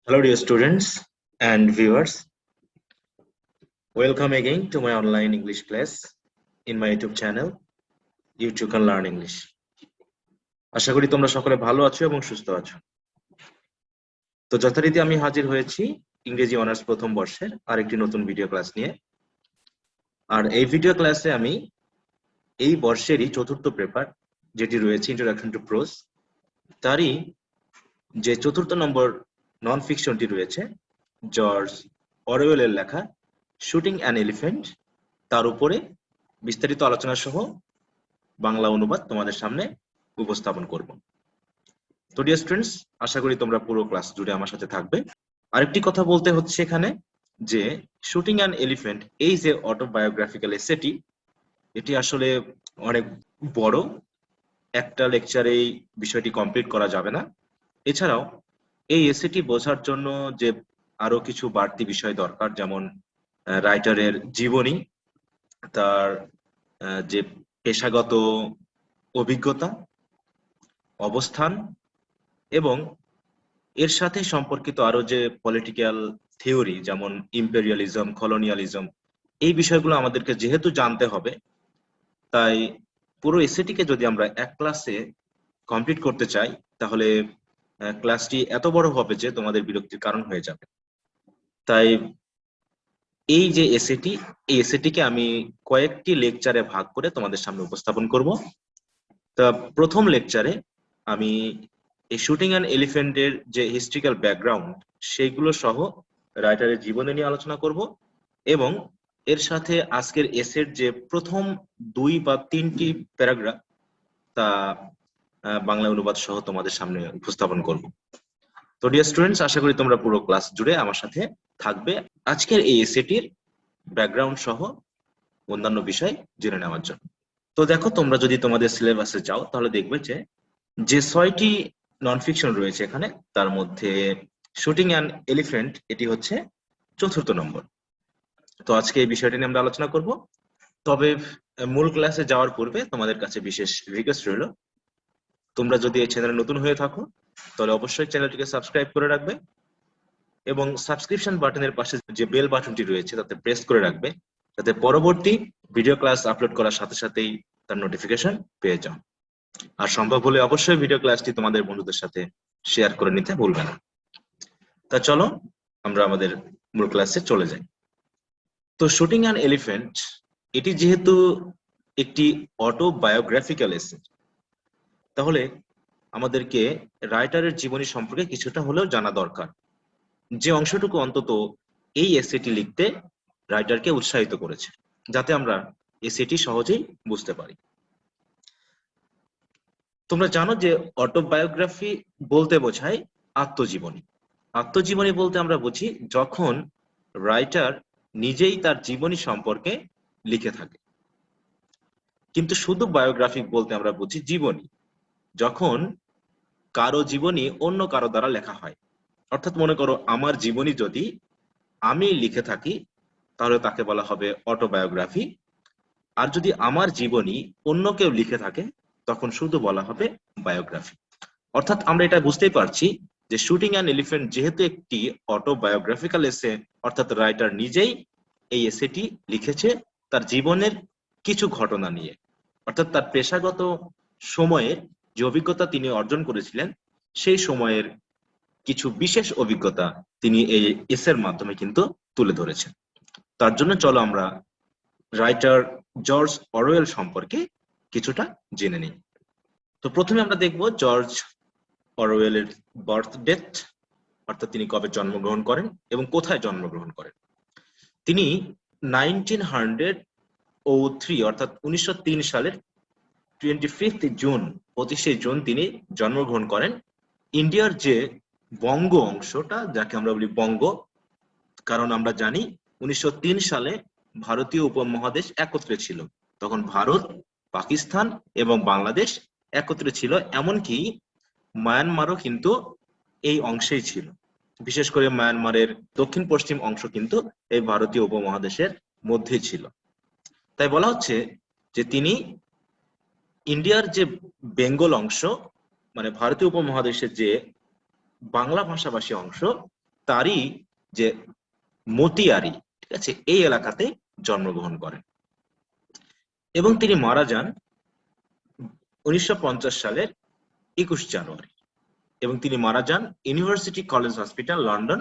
Hello, dear students and viewers. Welcome again to my online English class in my YouTube channel, You Too Can Learn English. আশা করি তোমরা সকলে ভালো আছো এবং সুস্থ আছো। তো যথারীতি আমি হাজির হয়েছি ইংরেজি অনার্স প্রথম বর্ষের আরেকটি নতুন ভিডিও ক্লাস নিয়ে। আর এই ভিডিও ক্লাসে আমি এই বর্ষেরই চতুর্থ পেপার যেটি রয়েছে ইন্ট্রোডাকশন টু প্রোজ, তারই যে চতুর্থ নম্বর নন ফিকশনটি রয়েছে জর্জ অরওয়েলের লেখা শুটিং অ্যান এলিফ্যান্ট, তার উপরে বিস্তারিত আলোচনা সহ বাংলা অনুবাদ তোমাদের সামনে উপস্থাপন করব। তো ডিয়ার স্টুডেন্টস, আশা করি তোমরা পুরো ক্লাস জুড়ে আমার সাথে থাকবে। আরেকটি কথা বলতে হচ্ছে এখানে যে শুটিং অ্যান এলিফ্যান্ট এই যে অটোবায়োগ্রাফিক্যাল এসেটি, এটি আসলে অনেক বড়, একটা লেকচারে এই বিষয়টি কমপ্লিট করা যাবে না। এছাড়াও এই এসেটি বোঝার জন্য যে আরো কিছু বাড়তি বিষয় দরকার, যেমন রাইটারের জীবনী, তার যে পেশাগত অভিজ্ঞতা, অবস্থান এবং এর সাথে সম্পর্কিত আরো যে পলিটিক্যাল থিওরি যেমন ইম্পেরিয়ালিজম, কলোনিয়ালিজম, এই বিষয়গুলো আমাদেরকে যেহেতু জানতে হবে, তাই পুরো এসেটিকে যদি আমরা এক ক্লাসে কমপ্লিট করতে চাই তাহলে ক্লাসটি এত বড় হবে যে তোমাদের বিরক্তির কারণ হয়ে যাবে। তাই এই যে এসএটি, এই এসএটিকে আমি কয়েকটি লেকচারে ভাগ করে তোমাদের সামনে উপস্থাপন করব। তা প্রথম লেকচারে আমি এই শুটিং অ্যান এলিফ্যান্টের যে হিস্ট্রিক্যাল ব্যাকগ্রাউন্ড সেগুলো সহ রাইটারের জীবনী নিয়ে আলোচনা করব এবং এর সাথে আজকের এসের যে প্রথম 2 বা 3টি প্যারাগ্রাফ তা বাংলা অনুবাদ সহ তোমাদের সামনে উপস্থাপন করব। তো ডিয়ার স্টুডেন্টস, আশা করি তোমরা পুরো ক্লাস জুড়ে আমার সাথে থাকবে আজকের এই এসেটির ব্যাকগ্রাউন্ড সহ অন্যান্য বিষয় জেনে নেওয়ার জন্য। তো দেখো, তোমরা যদি তোমাদের সিলেবাসে যাও তাহলে দেখবে যে 6টি নন ফিকশন রয়েছে এখানে, তার মধ্যে শুটিং অ্যান এলিফ্যান্ট এটি হচ্ছে চতুর্থ নম্বর। তো আজকে এই বিষয়টি নিয়ে আমরা আলোচনা করব। তবে মূল ক্লাসে যাওয়ার পূর্বে তোমাদের কাছে বিশেষ রিকোয়েস্ট রইল, তোমরা যদি এই চ্যানেলে নতুন হয়ে থাকো তাহলে অবশ্যই চ্যানেলটিকে সাবস্ক্রাইব করে রাখবে এবং সাবস্ক্রিপশন বাটনের পাশে যে বেল বাটনটি রয়েছে তাতে প্রেস করে রাখবে, যাতে পরবর্তী ভিডিও ক্লাস আপলোড করার সাথে সাথেই তার নোটিফিকেশন পেয়ে যাও। আর সম্ভব হলে অবশ্যই ভিডিও ক্লাসটি তোমাদের বন্ধুদের সাথে শেয়ার করে নিতে ভুলবে না। তা চলো আমরা আমাদের মূল ক্লাসে চলে যাই। তো শুটিং অ্যান এলিফ্যান্ট এটি যেহেতু একটি অটোবায়োগ্রাফিক্যাল এসে, তাহলে আমাদেরকে রাইটারের জীবনী সম্পর্কে কিছুটা হলেও জানা দরকার, যে অংশটুকু অন্তত এই এসেটি লিখতে রাইটারকে উৎসাহিত করেছে, যাতে আমরা এসেটি সহজেই বুঝতে পারি। তোমরা জানো যে অটোবায়োগ্রাফি বলতে বোঝায় আত্মজীবনী। আত্মজীবনী বলতে আমরা বুঝি যখন রাইটার নিজেই তার জীবনী সম্পর্কে লিখে থাকে। কিন্তু শুধু বায়োগ্রাফিক বলতে আমরা বুঝি জীবনী, যখন কারো জীবনী অন্য কারো দ্বারা লেখা হয়। অর্থাৎ মনে করো, আমার জীবনী যদি আমি লিখে থাকি তাহলে তাকে বলা হবে অটোবায়োগ্রাফি, আর যদি আমার জীবনী অন্য কেউ লিখে থাকে তখন শুধু বলা হবে বায়োগ্রাফি। অর্থাৎ আমরা এটা বুঝতেই পারছি যে শুটিং অ্যান এলিফ্যান্ট যেহেতু একটি অটোবায়োগ্রাফিক্যাল এসে, অর্থাৎ রাইটার নিজেই এই এসেটি লিখেছে তার জীবনের কিছু ঘটনা নিয়ে, অর্থাৎ তার পেশাগত সময়ের যে অভিজ্ঞতা তিনি অর্জন করেছিলেন সেই সময়ের কিছু বিশেষ অভিজ্ঞতা তিনি এই এসের মাধ্যমে কিন্তু তুলে ধরেছেন। তার জন্য চলো আমরা রাইটার জর্জ অরওয়েল সম্পর্কে কিছুটা জেনে নিই। তো প্রথমে আমরা দেখব জর্জ অরওয়েলের বার্থ ডেট, অর্থাৎ তিনি কবে জন্মগ্রহণ করেন এবং কোথায় জন্মগ্রহণ করেন। তিনি 1903 অর্থাৎ 1903 সালের 25শে জুন তিনি জন্মগ্রহণ করেন ইন্ডিয়ার যে বঙ্গ অংশটা, যাকে আমরা বলি বঙ্গ, কারণ আমরা জানি 1903 সালে ভারতীয় উপমহাদেশ একত্রে ছিল। তখন ভারত, পাকিস্তান এবং বাংলাদেশ একত্রে ছিল, এমনকি মায়ানমারও কিন্তু এই অংশেই ছিল। বিশেষ করে মায়ানমারের দক্ষিণ পশ্চিম অংশ কিন্তু এই ভারতীয় উপমহাদেশের মধ্যেই ছিল। তাই বলা হচ্ছে যে তিনি ইন্ডিয়ার যে বেঙ্গল অংশ, মানে ভারতীয় উপমহাদেশের যে বাংলা ভাষাভাষী অংশ, তারই যে মতিয়ারি, ঠিক আছে, এই এলাকাতে জন্মগ্রহণ করেন এবং তিনি মারা যান 1950 সালের 21 জানুয়ারি এবং তিনি মারা যান university college hospital, London,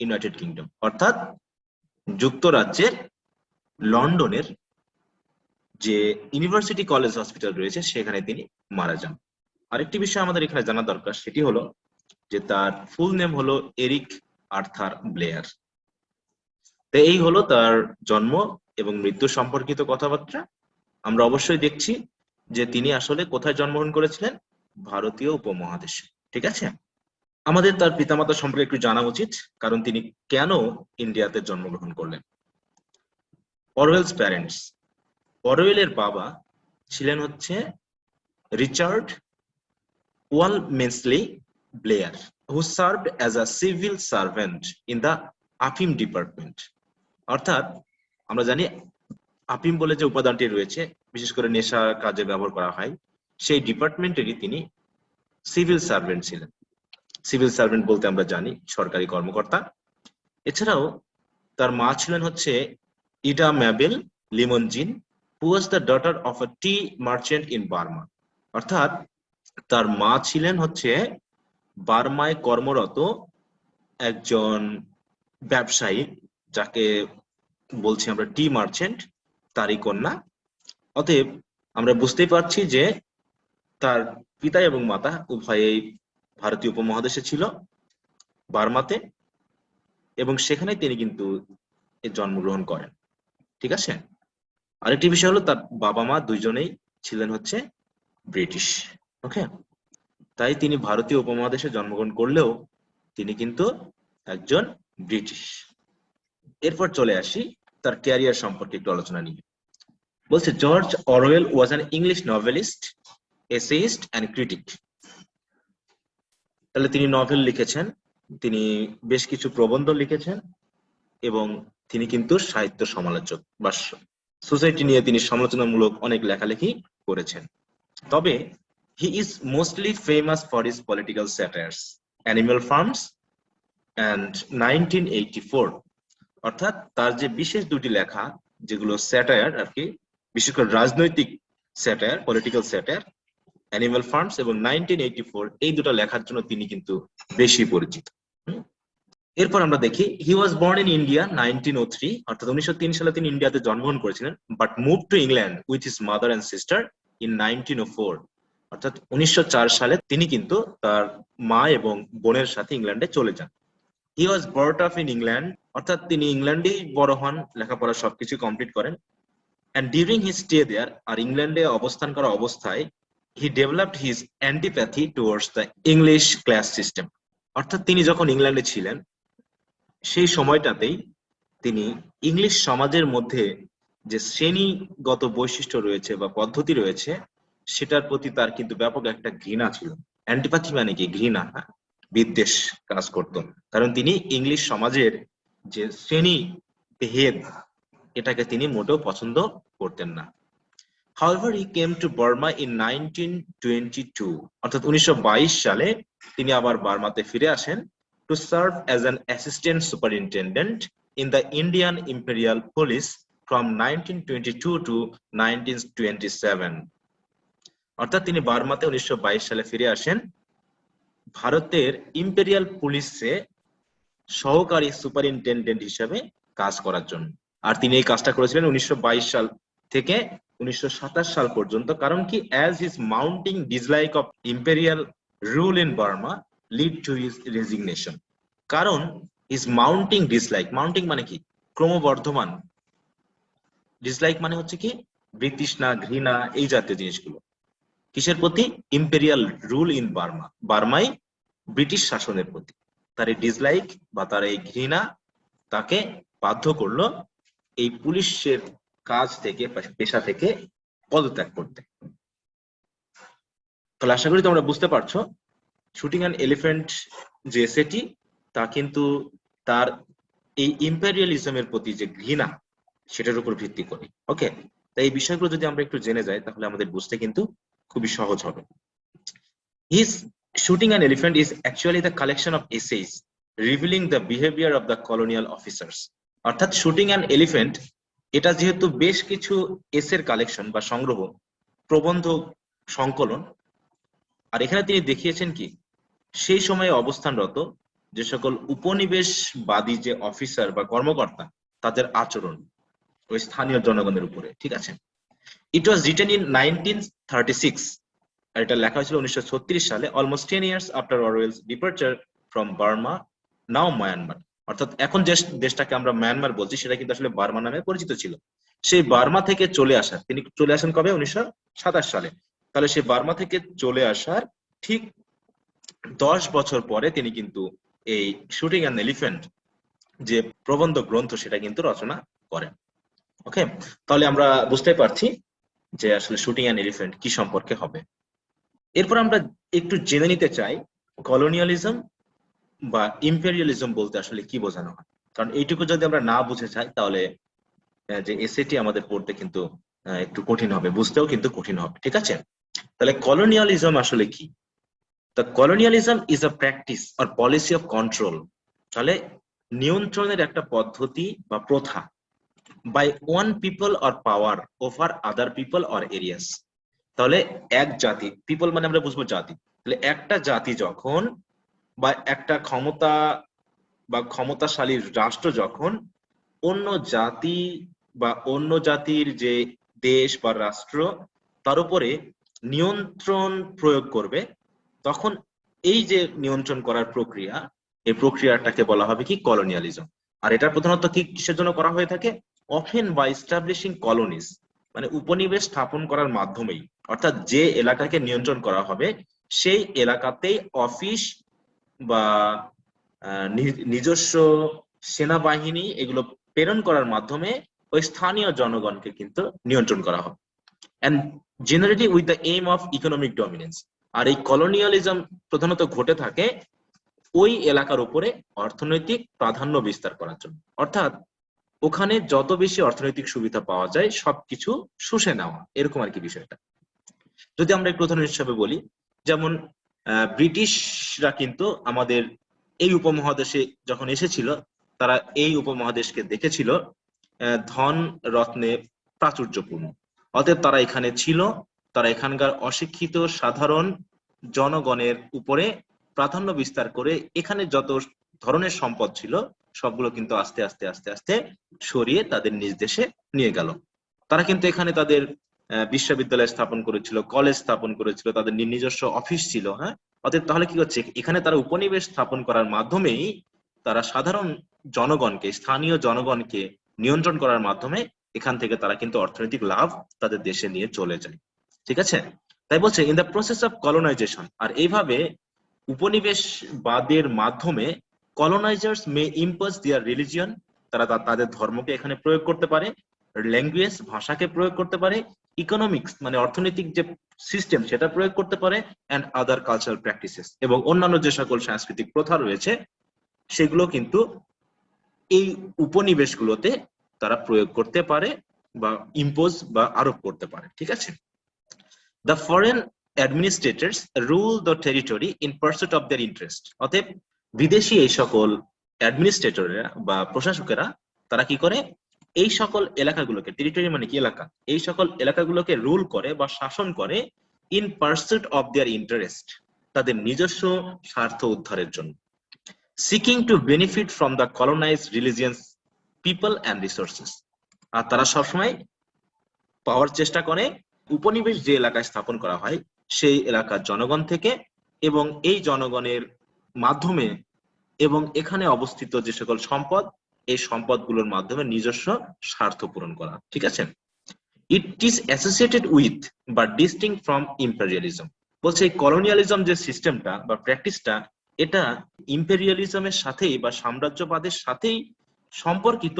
United kingdom, অর্থাৎ যুক্তরাজ্যের লন্ডনের যে ইউনিভার্সিটি কলেজ হসপিটাল রয়েছে সেখানে তিনি মারা যান। আরেকটি বিষয় আমাদের এখানে জানা দরকার, সেটি হলো যে তার ফুল নেম হলো এরিক আর্থার ব্লেয়ার। তো এই হলো তার জন্ম এবং মৃত্যু সম্পর্কিত কথাবার্তা। আমরা অবশ্যই দেখছি যে তিনি আসলে কোথায় জন্মগ্রহণ করেছিলেন, ভারতীয় উপমহাদেশে, ঠিক আছে। আমাদের তার পিতামাতা সম্পর্কে একটু জানা উচিত, কারণ তিনি কেন ইন্ডিয়াতে জন্মগ্রহণ করলেন। অরওয়েলস প্যারেন্টস, অরওয়েলের বাবা ছিলেন হচ্ছে Richard Walmesley Blair, who served as a civil servant in the আফিম ডিপার্টমেন্ট। অর্থাৎ আমরা জানি আফিম বলে যে উপাদানটি রয়েছে, বিশেষ করে নেশা কাজে ব্যবহার করা হয়, সেই ডিপার্টমেন্টেরই তিনি সিভিল সার্ভেন্ট ছিলেন। সিভিল সার্ভেন্ট বলতে আমরা জানি সরকারি কর্মকর্তা। এছাড়াও তার মা ছিলেন হচ্ছে Ida Mabel Limouzin, who was the daughter of a tea merchant in Burma. অর্থাৎ তার মা ছিলেন হচ্ছে বার্মায় কর্মরত একজন ব্যবসায়ী, যাকে বলছি আমরা টি মার্চেন্ট, তারই কন্যা। অতএব আমরা বুঝতেই পারছি যে তার পিতা এবং মাতা উভয়েই ভারতীয় উপমহাদেশে ছিল, বার্মাতে, এবং সেখানে তিনি কিন্তু জন্মগ্রহণ করেন, ঠিক আছে। আরেকটি বিষয় হলো তার বাবা মা দুইজনেই ছিলেন হচ্ছে ব্রিটিশ, ওকে। তাই তিনি ভারতীয় উপমহাদেশে জন্মগ্রহণ করলেও তিনি কিন্তু একজন ব্রিটিশ। এরপর চলে আসি তার ক্যারিয়ার সম্পর্কে একটু আলোচনা নিয়ে। বলছে George Orwell was an English novelist, essayist and critic. তাহলে তিনি নভেল লিখেছেন, তিনি বেশ কিছু প্রবন্ধ লিখেছেন এবং তিনি কিন্তু সাহিত্য সমালোচক বা সোসাইটি নিয়ে তিনি সমালোচনামূলক অনেক লেখালেখি করেছেন। তবে he is mostly famous for his political satires, Animal Farms and 1984। অর্থাৎ তার যে বিশেষ দুটি লেখা যেগুলো স্যাটায়ার আর কি, বিশেষ করে রাজনৈতিক satire, political satire, animal farms এবং 1984, এই দুটো লেখার জন্য তিনি কিন্তু বেশি পরিচিত। এরপর আমরা দেখি হি ওয়াজ বর্ন ইন ইন্ডিয়া 1903, অর্থাৎ 1903 সালে তিনি ইন্ডিয়াতে জন্মগ্রহণ করেছিলেন, but move to England with his mother and sister in 1904। অর্থাৎ 1904 সালে তিনি কিন্তু তার মা এবং বোনের সাথে ইংল্যান্ডে চলে যান। He was brought up in England, অর্থাৎ তিনি ইংল্যান্ডেই বড় হন, লেখাপড়া সবকিছু কমপ্লিট করেন। And during his stay there, আর ইংল্যান্ডে অবস্থান করা অবস্থায় he developed his antipathy towards the English class system. অর্থাৎ তিনি যখন ইংল্যান্ডে ছিলেন সেই সময়টাতেই তিনি ইংলিশ সমাজের মধ্যে যে শ্রেণীগত বৈশিষ্ট্য রয়েছে বা পদ্ধতি রয়েছে সেটার প্রতি তার কিন্তু ব্যাপক একটা ঘৃণা ছিল। অ্যান্টিপ্যাথি মানে কি? ঘৃণা, বিদ্বেষ কাজ করত, কারণ তিনি ইংলিশ সমাজের যে শ্রেণী ভেদ এটাকে তিনি মোটেও পছন্দ করতেন না। However, he came to Burma in 1922, অর্থাৎ 1922 সালে তিনি আবার বার্মাতে ফিরে আসেন, to serve as an assistant superintendent in the Indian Imperial Police from 1922 to 1927। অর্থাৎ তিনি বার্মাতে 1922 সালে ফিরে আসেন ভারতের ইম্পেরিয়াল পুলিশে সহকারী সুপারিনটেন্ডেন্ট হিসেবে কাজ করার জন্য। আর তিনি এই কাজটা করেছিলেন 1922 সাল থেকে 1927 সাল পর্যন্ত। কারণ কি? As his mounting dislike of imperial rule in Burma lead to his resignation. কারণ হিজ মাউন্টিং ডিসলাইক, মাউন্টিং মানে কি? ক্রমবর্ধমান, ডিসলাইক মানে হচ্ছে কি? বিতৃষ্ণা, ঘৃণা, এই জাতীয় জিনিসগুলো। কিসের প্রতি? ইম্পেরিয়াল রুল ইন বার্মা, বার্মায় ব্রিটিশ শাসনের প্রতি তার এই ডিসলাইক বা তার এই ঘৃণা তাকে বাধ্য করলো এই পুলিশের কাজ থেকে, পেশা থেকে পদত্যাগ করতে। তাহলে আশা করি তোমরা বুঝতে পারছো শুটিং অ্যান এলিফ্যান্ট যে এসেটি তা কিন্তু তার এই ইম্পেরিয়ালিজমের প্রতি যে ঘৃণা সেটার উপর ভিত্তি করে। ওকে, তাই এই বিষয়গুলো যদি আমরা একটু জেনে যাই তাহলে আমাদের বুঝতে কিন্তু খুবই সহজ হবে। His Shooting an Elephant is actually the collection of essays revealing the behaviour of the colonial officers. অর্থাৎ শুটিং অ্যান এলিফ্যান্ট এটা যেহেতু বেশ কিছু এসের কালেকশন বা সংগ্রহ, প্রবন্ধ সংকলন, আর এখানে তিনি দেখিয়েছেন কি সেই সময়ে অবস্থানরত যে সকল উপনিবেশবাদী যে অফিসার বা কর্মকর্তা তাদের আচরণ ওই স্থানীয় জনগণের উপরে, ঠিক আছে। ইট ওয়াজ রিটেন ইন 1936, আর এটা লেখা হয়েছিল 1936 সালে, almost 10 years after অরওয়েলস departure from Burma, now Myanmar. অর্থাৎ এখন যে দেশটাকে আমরা মায়ানমার বলছি সেটা কিন্তু আসলে বার্মা নামে পরিচিত ছিল। সেই বার্মা থেকে চলে আসার, তিনি চলে আসেন কবে? 1927 সালে। তাহলে সেই বার্মা থেকে চলে আসার ঠিক 10 বছর পরে তিনি কিন্তু এই শুটিং অ্যান এলিফ্যান্ট যে প্রবন্ধ গ্রন্থ সেটা কিন্তু রচনা করেন। ওকে, তাহলে আমরা বুঝতে পারছি যে আসলে শুটিং অ্যান এলিফ্যান্ট কি সম্পর্কে হবে। এরপর আমরা একটু জেনে নিতে চাই কলোনিয়ালিজম বা ইম্পেরিয়ালিজম বলতে আসলে কি বোঝানো হয়, কারণ এইটুকু যদি আমরা না বুঝে যাই তাহলে যে এসএটি আমাদের পড়তে কিন্তু একটু কঠিন হবে, বুঝতেও কিন্তু কঠিন হবে, ঠিক আছে। তাহলে কলোনিয়ালিজম আসলে কি? The colonialism is a practice or policy of control, তাহলে নিয়ন্ত্রণের একটা পদ্ধতি বা প্রথা by one people or power over other people or areas। তাহলে এক জাতি, পিপল মানে আমরা বুঝবো জাতি, তাহলে একটা জাতি যখন বা একটা ক্ষমতা বা ক্ষমতাশালী রাষ্ট্র যখন অন্য জাতি বা অন্য জাতির যে দেশ বা রাষ্ট্র তার উপরে নিয়ন্ত্রণ প্রয়োগ করবে, তখন এই যে নিয়ন্ত্রণ করার প্রক্রিয়া, এই প্রক্রিয়াটাকে বলা হবে কি কলোনিয়ালিজম। আর এটা প্রধানত কি কিসের জন্য করা হয়ে থাকে? অফেন বাই এস্টাবলিশিং কলোনিজ, মানে উপনিবেশ স্থাপন করার মাধ্যমেই। অর্থাৎ যে এলাকাকে নিয়ন্ত্রণ করা হবে সেই এলাকাতেই অফিস বা নিজস্ব সেনাবাহিনী এগুলো প্রেরণ করার মাধ্যমে ওই স্থানীয় জনগণকে কিন্তু নিয়ন্ত্রণ করা হবে, and generally with the aim of economic dominance। আর এই কলোনিয়ালিজম প্রধানত ঘটে থাকে ওই এলাকার উপরে অর্থনৈতিক প্রাধান্য বিস্তার করার জন্য। অর্থাৎ ওখানে যত বেশি অর্থনৈতিক সুবিধা পাওয়া যায় সবকিছু শুষে নেওয়া, এরকম আর কি বিষয়টা। যদি আমরা একটু উদাহরণ হিসাবে বলি, যেমন ব্রিটিশরা কিন্তু আমাদের এই উপমহাদেশে যখন এসেছিল, তারা এই উপমহাদেশকে দেখেছিল ধন রত্নে প্রাচুর্যপূর্ণ। অতএব তারা এখানে ছিল, তারা এখানকার অশিক্ষিত সাধারণ জনগণের উপরে প্রাধান্য বিস্তার করে এখানে যত ধরনের সম্পদ ছিল সবগুলো কিন্তু আস্তে আস্তে আস্তে আস্তে সরিয়ে তাদের নিজ দেশে নিয়ে গেল। তারা কিন্তু এখানে তাদের বিশ্ববিদ্যালয় স্থাপন করেছিল, কলেজ স্থাপন করেছিল, তাদের নিজস্ব অফিস ছিল। হ্যাঁ, অতএব তাহলে কি হচ্ছে, এখানে তারা উপনিবেশ স্থাপন করার মাধ্যমেই তারা সাধারণ জনগণকে, স্থানীয় জনগণকে নিয়ন্ত্রণ করার মাধ্যমে এখান থেকে তারা কিন্তু অর্থনৈতিক লাভ তাদের দেশে নিয়ে চলে যায়, ঠিক আছে। তাই বলছে in the process of colonization, আর এইভাবে উপনিবেশবাদের মাধ্যমে কলোনাইজার্স মে ইম্পোজ দেয়ার রিলিজিয়ন, তারা তাদের ধর্মকে এখানে প্রয়োগ করতে পারে, ল্যাঙ্গুয়েজ ভাষাকে প্রয়োগ করতে পারে, ইকোনমিক্স মানে অর্থনৈতিক যে সিস্টেম সেটা প্রয়োগ করতে পারে, অ্যান্ড আদার কালচারাল প্র্যাকটিসেস, এবং অন্যান্য যে সকল সাংস্কৃতিক প্রথা রয়েছে সেগুলো কিন্তু এই উপনিবেশগুলোতে তারা প্রয়োগ করতে পারে বা ইম্পোজ বা আরোপ করতে পারে, ঠিক আছে। The foreign administrators rule the territory in pursuit of their interest। অতএব বিদেশি এই সকল অ্যাডমিনিস্ট্রেটররা বা প্রশাসকেরা তারা কি করে, এই সকল এলাকাগুলোকে, টেরিটরি মানে কি এলাকা, এই সকল এলাকাগুলোকে রুল করে বা শাসন করে in pursuit of their interest, তাদের নিজস্ব স্বার্থ উদ্ধারের জন্য। Seeking to benefit from the colonized religions people and resources, আর তারা সবসময় পাওয়ার চেষ্টা করে উপনিবেশ যে এলাকায় স্থাপন করা হয় সেই এলাকার জনগণ থেকে এবং এই জনগণের মাধ্যমে এবং এখানে অবস্থিত যে সকল সম্পদ, এই সম্পদগুলোর মাধ্যমে নিজস্ব স্বার্থ পূরণ করা, ঠিক আছে। ইট ইজ অ্যাসোসিয়েটেড উইথ বা ডিস্টিংক্ট ফ্রম ইম্পেরিয়ালিজম। বলছে এই কলোনিয়ালিজম যে সিস্টেমটা বা প্র্যাকটিসটা, এটা ইম্পেরিয়ালিজমের সাথেই বা সাম্রাজ্যবাদের সাথেই সম্পর্কিত,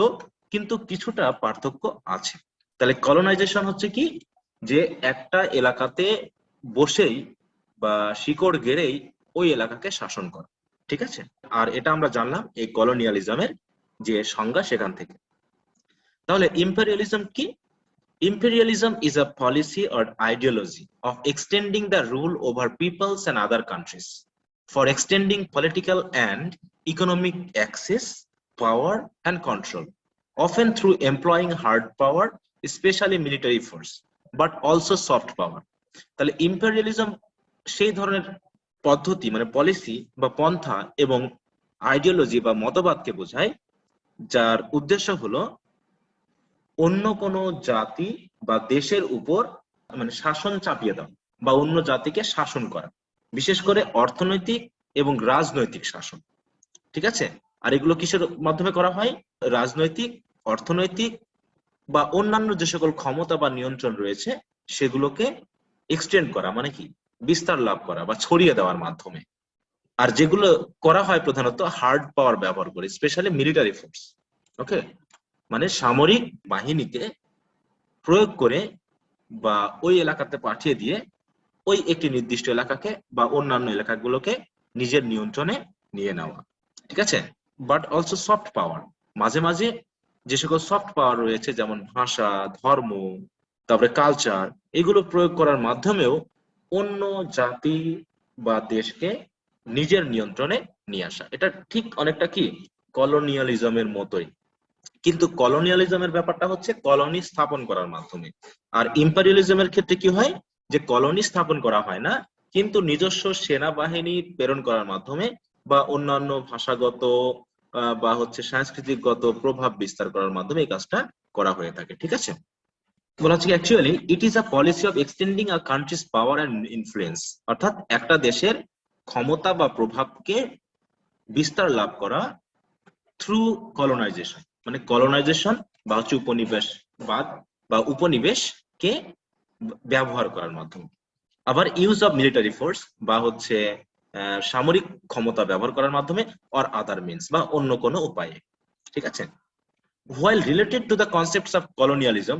কিন্তু কিছুটা পার্থক্য আছে। তাহলে কলোনাইজেশন হচ্ছে কি, যে একটা এলাকাতে বসেই বা শিকড় গেড়েই ওই এলাকাকে শাসন করা, ঠিক আছে। আর এটা আমরা জানলাম এই কলোনিয়ালিজমের যে সংজ্ঞা সেখান থেকে। তাহলে ইম্পেরিয়ালিজম কি? Imperialism is a policy or ideology of extending the rule over peoples and other countries for extending political and economic access, power, and control, often through employing hard power, especially military force, but also soft power. তাহলে imperialism সেই ধরনের পদ্ধতি মানে policy বা পন্থা এবং ideology বা মতবাদকে বোঝায় যার উদ্দেশ্য হলো অন্য কোনো জাতি বা দেশের উপর মানে শাসন চাপিয়ে দেওয়া বা অন্য জাতিকে শাসন করা, বিশেষ করে অর্থনৈতিক এবং রাজনৈতিক শাসন। ঠিক আছে, আর এগুলো কিসের মাধ্যমে করা হয়? রাজনৈতিক, অর্থনৈতিক বা অন্যান্য যে সকল ক্ষমতা বা নিয়ন্ত্রণ রয়েছে সেগুলোকে এক্সটেন্ড করা, মানে কি বিস্তার লাভ করা বা ছড়িয়ে দেওয়ার মাধ্যমে। আর যেগুলো করা হয় প্রধানত হার্ড পাওয়ার ব্যবহার করে, স্পেশালি মিলিটারি ফোর্স। ওকে, মানে সামরিক বাহিনীকে প্রয়োগ করে বা ওই এলাকাতে পাঠিয়ে দিয়ে ওই একটি নির্দিষ্ট এলাকাকে বা অন্যান্য এলাকাগুলোকে নিজের নিয়ন্ত্রণে নিয়ে নেওয়া। ঠিক আছে, বাট অলসো সফট পাওয়ার, মাঝে মাঝে যে সকল সফট পাওয়ার রয়েছে যেমন ভাষা, ধর্ম, তারপরে কালচার, এগুলো প্রয়োগ করার মাধ্যমেও অন্য জাতি বা দেশকে নিজের নিয়ন্ত্রণে নিয়ে আসা। এটা ঠিক অনেকটা কি কলোনিয়ালিজমের মতোই, কিন্তু কলোনিয়ালিজমের ব্যাপারটা হচ্ছে কলোনি স্থাপন করার মাধ্যমে, আর ইম্পেরিয়ালিজমের ক্ষেত্রে কি হয় যে কলোনি স্থাপন করা হয় না, কিন্তু নিজস্ব সেনাবাহিনী প্রেরণ করার মাধ্যমে বা অন্যান্য ভাষাগত বা হচ্ছে সাংস্কৃতিকগত প্রভাব বিস্তার করার মাধ্যমে এই কাজটা করা হয়ে থাকে। ঠিক আছে, বলা হচ্ছে actually it is a policy of extending a countries power and influence, অর্থাৎ একটা দেশের ক্ষমতা বা প্রভাবকে বিস্তার লাভ করা থ্রু কলোনাইজেশন, মানে কলোনাইজেশন বা হচ্ছে উপনিবেশবাদ বা উপনিবেশকে ব্যবহার করার মাধ্যমে। আবার ইউজ অফ মিলিটারি ফোর্স বা হচ্ছে সামরিক ক্ষমতা ব্যবহার করার মাধ্যমে, অর আদার মিনস বা অন্য কোনো উপায়ে। ঠিক আছে, while related to the concepts of colonialism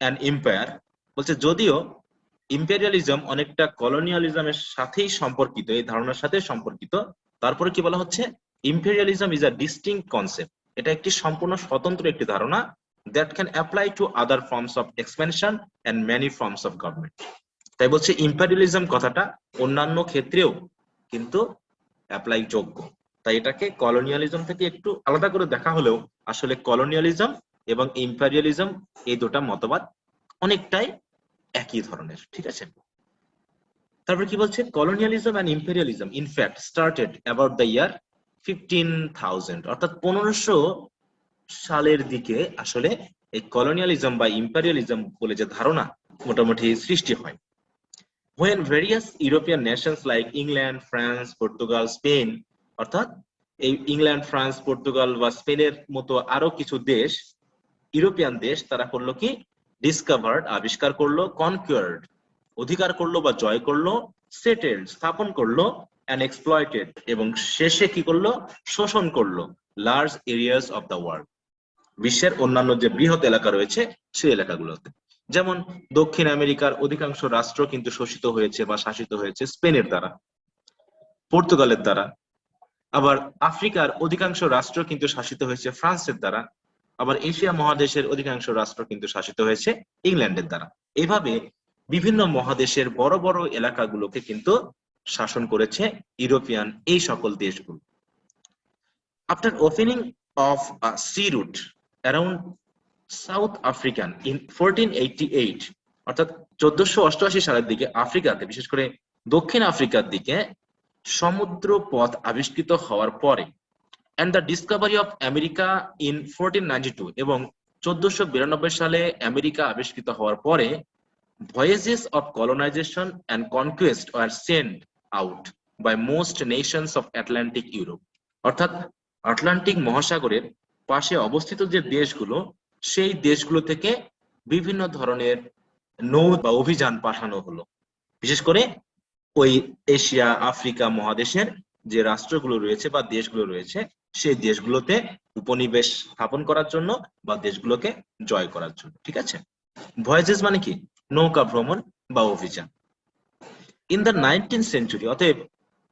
and empire, বলছে যদিও ইম্পেরিয়ালিজম অনেকটা কলোনিয়ালিজমের সাথেই সম্পর্কিত, এই ধারণার সাথে সম্পর্কিত, তারপরে কি বলা হচ্ছে imperialism is a distinct concept, এটা একটি সম্পূর্ণ স্বতন্ত্র একটি ধারণা that can apply to other forms of expansion and many forms of government. তাই বলছে ইম্পেরিয়ালিজম কথাটা অন্যান্য ক্ষেত্রেও কিন্তু অ্যাপ্লাই যোগ্য। তাই এটাকে কলোনিয়ালিজম থেকে একটু আলাদা করে দেখা হলেও আসলে কলোনিয়ালিজম এবং ইম্পেরিয়ালিজম এই দুটা মতবাদ অনেকটাই একই ধরনের। ঠিক আছে, তারপর কি বলছে colonialism and imperialism in fact started about the year 15,000, অর্থাৎ 1500 সালের দিকে আসলে এই কলোনিয়ালিজম বা ইম্পেরিয়ালিজম বলে যে ধারণা মোটামুটি সৃষ্টি হয়। when various European nations like England, France, Portugal, Spain, অর্থাৎ এই ইংল্যান্ড, ফ্রান্স, পর্তুগাল বা স্পেনের মতো আরো কিছু দেশ, ইউরোপিয়ান দেশ, তারা করলো কি ডিসকভার্ড, আবিষ্কার করলো, কনকুয়ার্ড, অধিকার করলো বা জয় করলো, সেটেলড, স্থাপন করলো, এন্ড এক্সপ্লয়েটেড, এবং শেষে কি করলো শোষণ করলো large areas of the world, বিশ্বের অন্যান্য যে বৃহৎ এলাকা রয়েছে সেই এলাকাগুলোতে। যেমন দক্ষিণ আমেরিকার অধিকাংশ রাষ্ট্র কিন্তু শোষিত হয়েছে বা শাসিত হয়েছে স্পেনের দ্বারা, পর্তুগালের দ্বারা। আবার আফ্রিকার অধিকাংশ রাষ্ট্র কিন্তু শাসিত হয়েছে ফ্রান্সের দ্বারা। আবার এশিয়া মহাদেশের অধিকাংশ রাষ্ট্র কিন্তু শাসিত হয়েছে ইংল্যান্ডের দ্বারা। এইভাবে বিভিন্ন মহাদেশের বড় বড় এলাকাগুলোকে কিন্তু শাসন করেছে ইউরোপিয়ান এই সকল দেশগুলো। After opening of a sea route around South African in 1488, অর্থাৎ 1488 সালের দিকে আফ্রিকাতে, বিশেষ করে দক্ষিণ আফ্রিকার দিকে সমুদ্র পথ আবিষ্কৃত হওয়ার পরে, and the discovery of America in 1492, এবং 1492 সালে আমেরিকা আবিষ্কৃত হওয়ার পরে voyages of colonization and conquest were sent out by most nations of Atlantic Europe, অর্থাৎ আটলান্টিক মহাসাগরের পাশে অবস্থিত যে দেশগুলো সেই দেশগুলো থেকে বিভিন্ন ধরনের নৌ বা অভিযান পাঠানো হলো, বিশেষ করে ওই এশিয়া আফ্রিকা মহাদেশের যে রাষ্ট্রগুলো রয়েছে বা দেশগুলো রয়েছে সেই দেশগুলোতে উপনিবেশ স্থাপন করার জন্য বা দেশগুলোকে জয় করার জন্য। ঠিক আছে, ভয়েজেস মানে কি নৌকা ভ্রমণ বা অভিযান। ইন দ্য 19th century, অতএব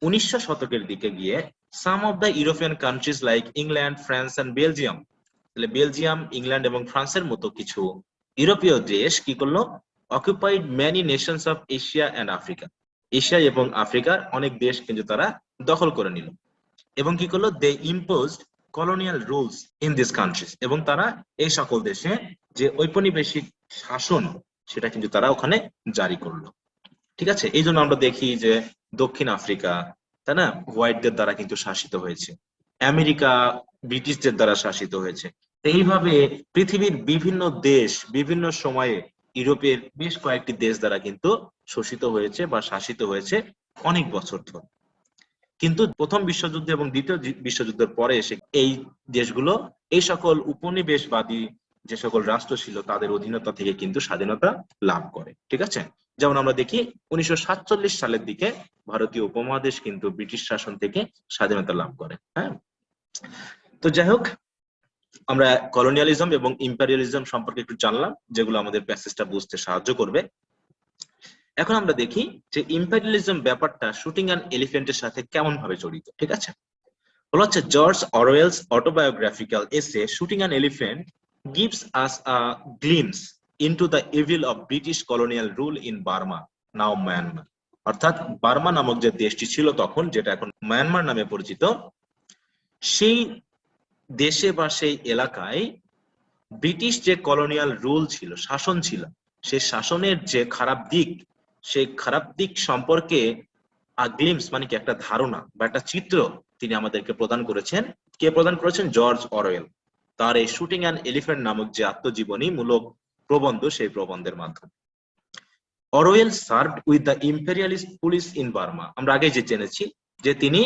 19 শতকের দিকে গিয়ে some of the European countries like England, France and Belgium, তাহলে বেলজিয়াম, ইংল্যান্ড এবং ফ্রান্সের মতো কিছু ইউরোপীয় দেশ কি করলো occupied many nations of Asia and Africa, Asia এবং আফ্রিকার অনেক দেশ কিন্তু তারা দখল করে নিল। এবং কি করলো, they imposed colonial rules in this countries, এবং তারা এই সকল দেশে যে ঔপনিবেশিক শাসন সেটা কিন্তু তারা ওখানে জারি করলো। ঠিক আছে, এই জন্য আমরা দেখি যে দক্ষিণ আফ্রিকা, তাই না, হোয়াইটদের দ্বারা কিন্তু শাসিত হয়েছে, আমেরিকা ব্রিটিশদের দ্বারা শাসিত হয়েছে। এইভাবে পৃথিবীর বিভিন্ন দেশ বিভিন্ন সময়ে ইউরোপের বেশ কয়েকটি দেশ দ্বারা কিন্তু শোষিত হয়েছে বা শাসিত হয়েছে অনেক বছর ধরে। কিন্তু প্রথম বিশ্বযুদ্ধ এবং দ্বিতীয় বিশ্বযুদ্ধের পরে এসে এই দেশগুলো এই সকল উপনিবেশবাদী যে সকল রাষ্ট্র ছিল তাদের অধীনতা থেকে কিন্তু স্বাধীনতা লাভ করে। ঠিক আছে, যেমন আমরা দেখি 1947 সালের দিকে ভারতীয় উপমহাদেশ কিন্তু ব্রিটিশ শাসন থেকে স্বাধীনতা লাভ করে। হ্যাঁ, তো যাই হোক, আমরা কলোনিয়ালিজম এবং ইম্পেরিয়ালিজম সম্পর্কে একটু জানলাম, যেগুলো আমাদের প্যাসেজটা বুঝতে সাহায্য করবে। এখন আমরা দেখি যে ইম্পেরিয়ালিজম ব্যাপারটা শুটিং অ্যান এলিফ্যান্টের সাথে কেমন ভাবে জড়িত। ঠিক আছে, বলা হচ্ছে জর্জ অরওয়েলস অটোবায়োগ্রাফিক্যাল এসে shooting an elephant gives us a glimpse into the evil of British colonial rule in Burma, now Myanmar। অর্থাৎ বার্মা নামক যে দেশটি ছিল তখন, যেটা এখন মায়ানমার নামে পরিচিত, সেই দেশে বা সেই এলাকায় ব্রিটিশ যে কলোনিয়াল রুল ছিল, শাসন ছিল, সেই শাসনের যে খারাপ দিক, সেই খারাপ দিক সম্পর্কে গ্লিমস মানে কি একটা ধারণা বা একটা চিত্র তিনি আমাদেরকে প্রদান করেছেন। কে প্রদান করেছেন? জর্জ অরওয়েল, তার এই শুটিং অ্যান এলিফ্যান্ট নামক যে আত্মজীবনী মূলক প্রবন্ধ, সেই প্রবন্ধের মাধ্যমে। Orwell served with the imperialist police in Burma. আমরা আগে যে জেনেছি যে তিনি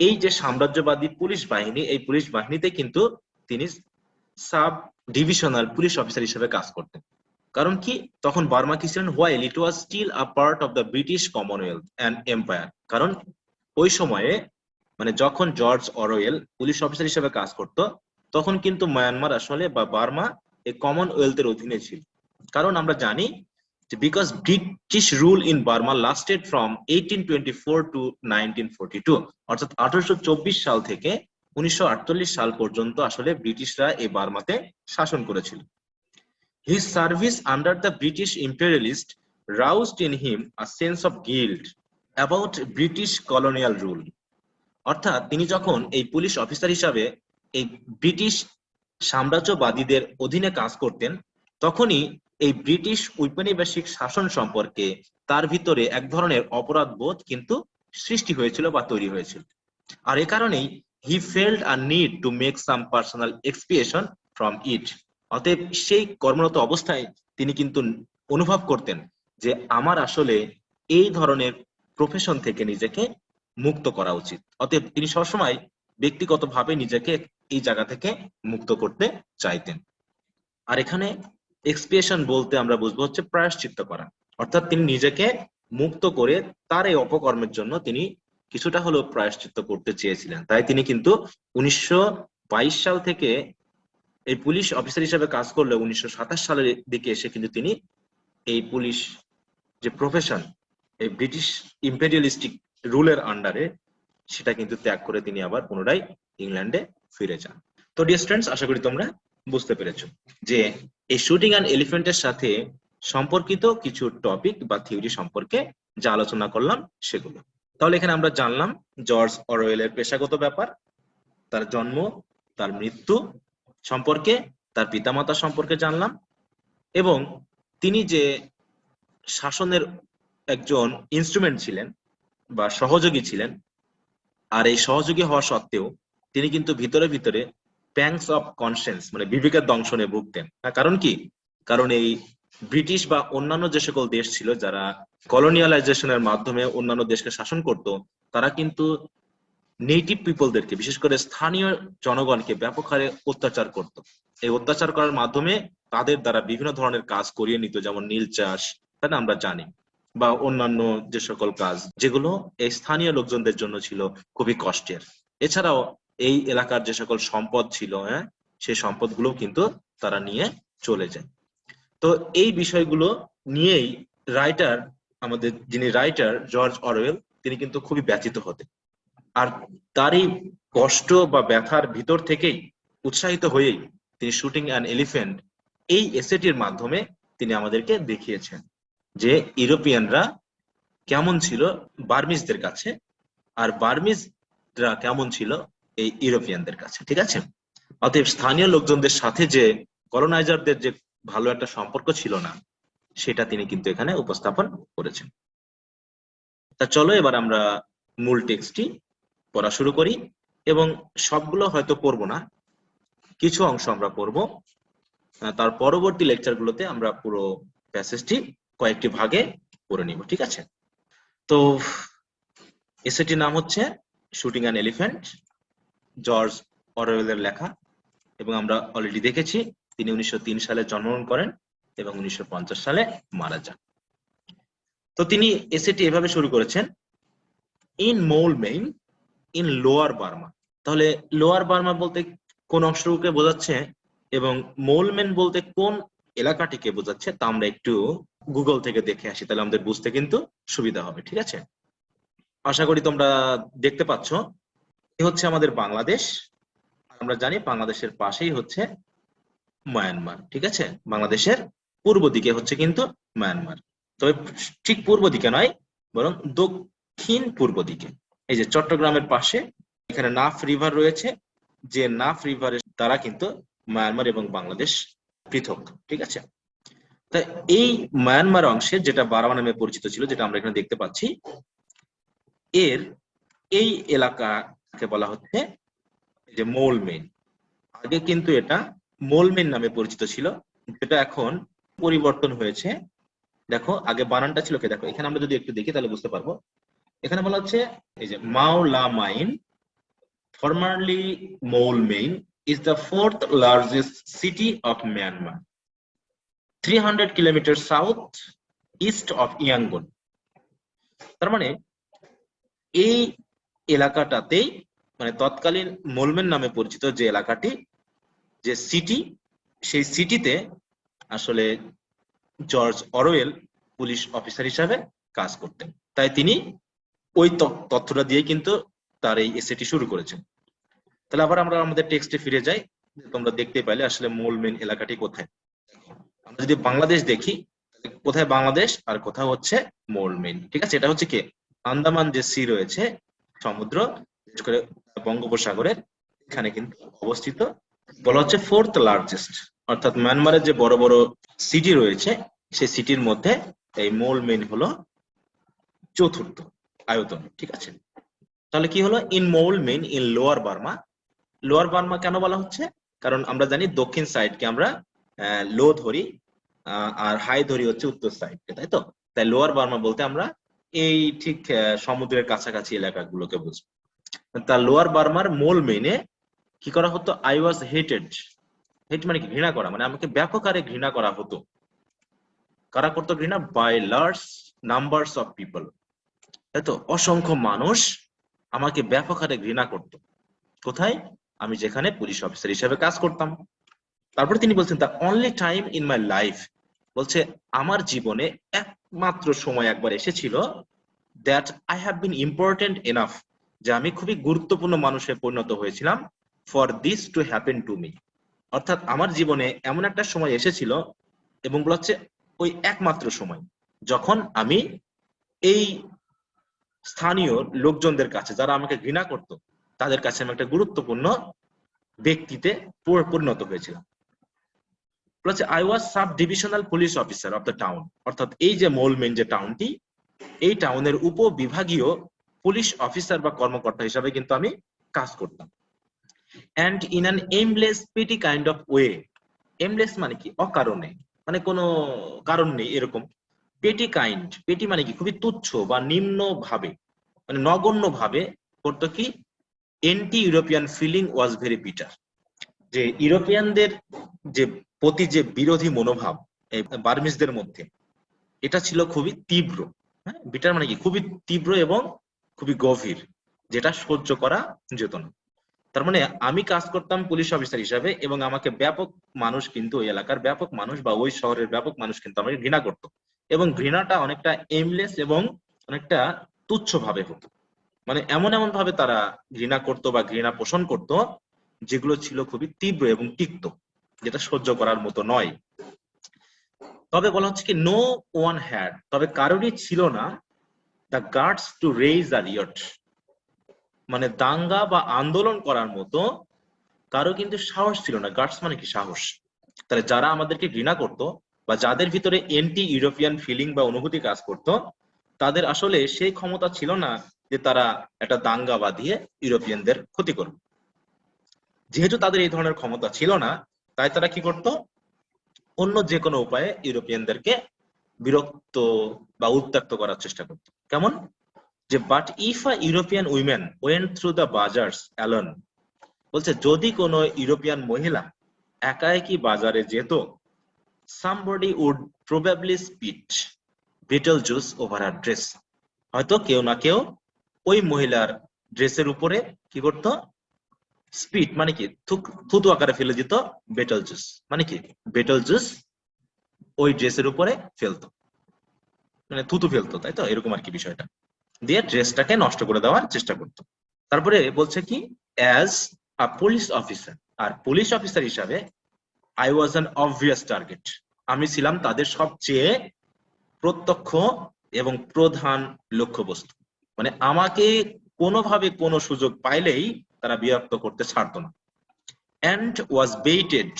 এই যে সাম্রাজ্যবাদী পুলিশ বাহিনী, এই পুলিশ বাহিনীতে কিন্তু তিনি সাব ডিভিশনাল পুলিশ অফিসার হিসেবে কাজ করতেন। কারণ কি, তখন বার্মা কি ছিলেন? While it was still a part of the British Commonwealth and Empire. কারণ ওই সময়ে মানে যখন জর্জ অরওয়েল পুলিশ অফিসার হিসেবে কাজ করত, তখন কিন্তু মায়ানমার আসলে বা বার্মা এই কমনওয়েলথের অধীনে ছিল। কারণ আমরা জানি যে because British rule in Burma lasted from 1824 to 1942, অর্থাৎ 1824 সাল থেকে 1948 সাল পর্যন্ত আসলে ব্রিটিশরা এই বার্মাতে শাসন করেছিল। His service under the British imperialists roused in him a sense of guilt about British colonial rule। অর্থাৎ তিনি যখন এই পুলিশ অফিসার হিসাবে এই ব্রিটিশ সাম্রাজ্যবাদীদের অধীনে কাজ করতেন, তখনই এই ব্রিটিশ ঔপনিবেশিক শাসন সম্পর্কে তার ভিতরে এক ধরনের অপরাধ বোধ কিন্তু সৃষ্টি হয়েছিল বা তৈরি হয়েছিল। আর এ কারণেই he felt a need to make some personal expiation from it. অতএব সেই কর্মরত অবস্থায় তিনি কিন্তু অনুভব করতেন যে আমার আসলে এই ধরনের প্রফেশন থেকে নিজেকে মুক্ত করা উচিত। অতএব তিনি সবসময় ব্যক্তিগতভাবে নিজেকে এই জায়গা থেকে মুক্ত করতে চাইতেন। আর এখানে এক্সপিয়েশন বলতে আমরা বুঝবো হচ্ছে প্রায়শ্চিত্ত করা, অর্থাৎ তিনি নিজেকে মুক্ত করে তার এই অপকর্মের জন্য তিনি কিছুটা হলেও প্রায়শ্চিত্ত করতে চেয়েছিলেন। তাই তিনি কিন্তু 1922 সাল থেকে এই পুলিশ অফিসার হিসেবে কাজ করলে 1927 সালের দিকে এসে কিন্তু তিনি এই পুলিশ যে প্রফেশন, এই ব্রিটিশ ইম্পেরিয়ালিস্টিক রুলের আন্ডারে, সেটা কিন্তু ত্যাগ করে তিনি আবার পুনরায় ইংল্যান্ডে ফিরে যান। তো ডিয়ার স্টুডেন্টস, আশা করি তোমরা বুঝতে পেরেছো যে এই শুটিং অ্যান এলিফ্যান্টের সাথে সম্পর্কিত কিছু টপিক বা থিওরি সম্পর্কে যা আলোচনা করলাম সেগুলো। তাহলে এখানে আমরা জানলাম জর্জ অরওয়েলের পেশাগত ব্যাপার, তার জন্ম, তার মৃত্যু সম্পর্কে, তার পিতামাতা সম্পর্কে জানলাম, এবং তিনি যে শাসনের একজন ইনস্ট্রুমেন্ট ছিলেন বা সহযোগী ছিলেন, আর এই সহযোগী হওয়া সত্ত্বেও তিনি কিন্তু ভিতরে ভিতরে প্যাংস অফ কনসিয়েন্স মানে বিবেকের দংশনে ভুগতেন। কারণ কি, কারণ এই ব্রিটিশ বা অন্যান্য যে সকল দেশ ছিল যারা কলোনিয়ালাইজেশনের মাধ্যমে অন্যান্য দেশকে শাসন করত, তারা কিন্তু নেটিভ পিপলদেরকে, বিশেষ করে স্থানীয় জনগণকে ব্যাপক হারে অত্যাচার করত। এই অত্যাচার করার মাধ্যমে তাদের দ্বারা বিভিন্ন ধরনের কাজ করিয়ে নিত, যেমন নীল চাষ, তাই না, আমরা জানি, বা অন্যান্য যে সকল কাজ যেগুলো এই স্থানীয় লোকজনদের জন্য ছিল খুবই কষ্টের। এছাড়াও এই এলাকার যে সকল সম্পদ ছিল, সেই সম্পদগুলো কিন্তু তারা নিয়ে চলে যায়। তো এই বিষয়গুলো নিয়েই রাইটার, আমাদের যিনি রাইটার জর্জ অরওয়েল, তিনি কিন্তু খুবই ব্যথিত হতেন। আর তারই কষ্ট বা ব্যথার ভিতর থেকেই উৎসাহিত হয়েই তিনি শুটিং অ্যান এলিফ্যান্ট এই এসেটির মাধ্যমে তিনি আমাদেরকে দেখিয়েছেন যে ইউরোপিয়ানরা কেমন ছিল বার্মিজদের কাছে, আর বার্মিজ কেমন ছিল এই ইউরোপিয়ানদের কাছে, ঠিক আছে। অতএব স্থানীয় লোকজনদের সাথে যে কলোনাইজারদের যে ভালো একটা সম্পর্ক ছিল না, সেটা তিনি কিন্তু এখানে উপস্থাপন করেছেন। তা চলো এবার আমরা মূল টেক্সটটি পড়া শুরু করি, এবং সবগুলো হয়তো পড়বো না, কিছু অংশ আমরা পড়বো। তার পরবর্তী লেকচারগুলোতে আমরা পুরো প্যাসেজটি কয়েকটি ভাগে পড়ে নিব, ঠিক আছে। তো এসেটির নাম হচ্ছে শুটিং অ্যান এলিফ্যান্ট, জর্জ অরওয়েলের লেখা, এবং আমরা অলরেডি দেখেছি তিনি 1903 সালে জন্মগ্রহণ করেন এবং 1950 সালে মারা যান। তো তিনি এসেটি এভাবে শুরু করেছেন, ইন মোলমেইন ইন লোয়ার বার্মা। তাহলে লোয়ার বার্মা বলতে কোন অংশকে বোঝাচ্ছে এবং মোলমেন বলতে কোন এলাকাটিকে বোঝাচ্ছে তা আমরা একটু গুগল থেকে দেখে আসি, তাহলে আমাদের বুঝতে কিন্তু সুবিধা হবে, ঠিক আছে। আশা করি তোমরা দেখতে পাচ্ছ, এ হচ্ছে আমাদের বাংলাদেশ। আমরা জানি বাংলাদেশের পাশেই হচ্ছে মায়ানমার, ঠিক আছে। বাংলাদেশের পূর্ব দিকে হচ্ছে কিন্তু মায়ানমার, তবে ঠিক পূর্ব দিকে নয়, বরং দক্ষিণ পূর্ব দিকে। এই যে চট্টগ্রামের পাশে এখানে নাফ রিভার রয়েছে, যে নাফ রিভারের দ্বারা কিন্তু মায়ানমার এবং বাংলাদেশ পৃথক, ঠিক আছে। তাই এই মায়ানমার অংশে, যেটা বারামা নামে পরিচিত ছিল, যেটা আমরা এখানে দেখতে পাচ্ছি, এর এই এলাকাকে বলা হচ্ছে যে মোলমেন। আগে কিন্তু এটা মোলমেন নামে পরিচিত ছিল, যেটা এখন পরিবর্তন হয়েছে। দেখো আগে বানানটা ছিল কি, দেখো এখানে আমরা যদি একটু দেখি তাহলে বুঝতে পারবো। এখানে বলা হচ্ছে এই যে মাওলামাইন, formerly Moulmein, is the fourth largest city of Myanmar, 300 kilometers south east of Yangon। তার মানে এই এলাকাটাতেই, মানে তৎকালীন মোলমেন নামে পরিচিত যে এলাকাটি, যে সিটি, সেই সিটিতে আসলে জর্জ অরওয়েল পুলিশ অফিসার হিসাবে কাজ করতেন। তাই তিনি ওই তথ্যটা দিয়ে কিন্তু তার এই এসেটি শুরু করেছেন। তাহলে আবার আমরা আমাদের টেক্সটে ফিরে যাই। তোমরা দেখতে পাইলে আসলে মোলমেন এলাকাটি কোথায়। আমরা যদি বাংলাদেশ দেখি, কোথায় বাংলাদেশ আর কোথাও হচ্ছে মোলমেন, ঠিক আছে। এটা হচ্ছে কি, আন্দামান যে সি রয়েছে, সমুদ্র, বিশেষ করে বঙ্গোপসাগরের এখানে কিন্তু অবস্থিত। বলা হচ্ছে ফোর্থ লার্জেস্ট, অর্থাৎ মায়ানমারের যে বড় বড় সিটি রয়েছে, সেই সিটির মধ্যে এই মোলমেন হলো চতুর্থ আয়তন, ঠিক আছে। তাহলে কি হলো, in Moulmein in Lower Burma. Lower Burma কেন বলা হচ্ছে, কারণ আমরা জানি দক্ষিণ সাইডকে আমরা লো ধরি, আর হাই ধরি হচ্ছে উত্তর সাইডকে, তাই তো। তাই লোয়ার বার্মা বলতে আমরা এই ঠিক সমুদ্রের কাছাকাছি এলাকাগুলোকে বুঝি। তা লোয়ার বার্মার মোলমেনে কি করা হতো, আই ওয়াজ হেটেড। হেট মানে কি, ঘৃণা করা, মানে আমাকে ব্যাপক হারে ঘৃণা করা হতো। কারা করতো ঘৃণা, by large numbers of people, তাই তো। অসংখ্য মানুষ আমাকে ব্যাপক হারে ঘৃণা করতো। কোথায়, আমি যেখানে পুলিশ অফিসার হিসেবে কাজ করতাম। তারপরে তিনি বলছেন, the only time in my life, বলছে আমার জীবনে একমাত্র সময় একবার এসেছিল, that I have been important enough, যে আমি খুবই গুরুত্বপূর্ণ মানুষে পরিণত হয়েছিলাম, for this to happen to me. অর্থাৎ আমার জীবনে এমন একটা সময় এসেছিল, এবং বলা হচ্ছে ওই একমাত্র সময়, যখন আমি এই স্থানীয় লোকজনদের কাছে, যারা আমাকে ঘৃণা করত, তাদের কাছে আমি একটা গুরুত্বপূর্ণ ব্যক্তিতে পরিণত হয়েছিলাম। বলছে I was sub divisional police officer of the town, অর্থাৎ এই যে মোলমেন যে টাউনটি, এই টাউনের উপবিভাগীয় পুলিশ অফিসার বা কর্মকর্তা হিসাবে কিন্তু আমি কাজ করতাম। অ্যান্ড ইন অ্যান এমলেস পেটি কাইন্ড অফ ওয়ে। এমলেস মানে কি, অকারণে, মানে কোনো কারণ নেই এরকম। পেটি কাইন্ড, পেটি মানে কি, খুবই তুচ্ছ বা নিম্ন ভাবে, মানে নগণ্য ভাবে করতো কি, anti European feeling was very bitter. যে ইউরোপিয়ানদের যে প্রতি যে বিরোধী মনোভাব এই বার্মিজদের মধ্যে, এটা ছিল খুবই তীব্র। হ্যাঁ, বিটার মানে কি, খুবই তীব্র এবং খুবই গভীর, যেটা সহ্য করা যেত না। তার মানে আমি কাজ করতাম পুলিশ অফিসার হিসাবে, এবং আমাকে ব্যাপক মানুষ কিন্তু, ওই এলাকার ব্যাপক মানুষ বা ওই শহরের ব্যাপক মানুষ কিন্তু আমাকে ঘৃণা করতো, এবং ঘৃণাটা অনেকটা এমলেস এবং অনেকটা তুচ্ছ ভাবে হতো। মানে এমন এমন ভাবে তারা ঘৃণা করতো বা ঘৃণা পোষণ করতো, যেগুলো ছিল খুবই তীব্র এবং তিক্ত, যেটা সহ্য করার মতো নয়। তবে বলা হচ্ছে কি, নো ওয়ান হ্যাড, তবে কারোরই ছিল না, the guards two raise a riot, মানে দাঙ্গা বা আন্দোলন করার মতো কারো কিন্তু সাহস ছিল না। গাটস মানে কি? সাহস। তাহলে যারা আমাদেরকে ঘৃণা করতো বা যাদের ভিতরে এন্টি ইউরোপিয়ান ফিলিং বা অনুভূতি কাজ করতো, তাদের আসলে সেই ক্ষমতা ছিল না যে তারা একটা দাঙ্গা বাঁধিয়ে ইউরোপিয়ানদের ক্ষতি করবে। যেহেতু তাদের এই ধরনের ক্ষমতা ছিল না, তাই তারা কি করত? অন্য যে কোনো উপায়ে ইউরোপিয়ানদেরকে বিরক্ত বা উত্ত্যক্ত করার চেষ্টা করত। কেমন? যে but if a European women went through the বাজার্স alone, বলছে যদি কোনো ইউরোপিয়ান মহিলা একা একই বাজারে যেত, somebody would probably spit betel juice over her dress, হয়তো কেউ না কেউ ওই মহিলার ড্রেসের উপরে কি করত? স্পিট মানে কি? থুতু আকারে ফেলে দিত বেটল জুস। মানে কি? বেটল জুস ওই ড্রেসের উপরে ফেলতো, মানে থুতু ফেলতো, তাই তো? এরকম আর কি বিষয়টা, দিয়ে ড্রেসটাকে নষ্ট করে দেওয়ার চেষ্টা করতো। তারপরে বলছে কি, অ্যাজ আ পুলিশ অফিসার, আর পুলিশ অফিসার হিসাবে I was an obvious target, আমি ছিলাম তাদের সবচেয়ে প্রত্যক্ষ এবং প্রধান লক্ষ্যবস্তু। মানে আমাকে কোনোভাবে কোনো সুযোগ পাইলেই তারা বিরক্ত করতে ছাড়তো না। অ্যান্ড ওয়াজ বেইটেড,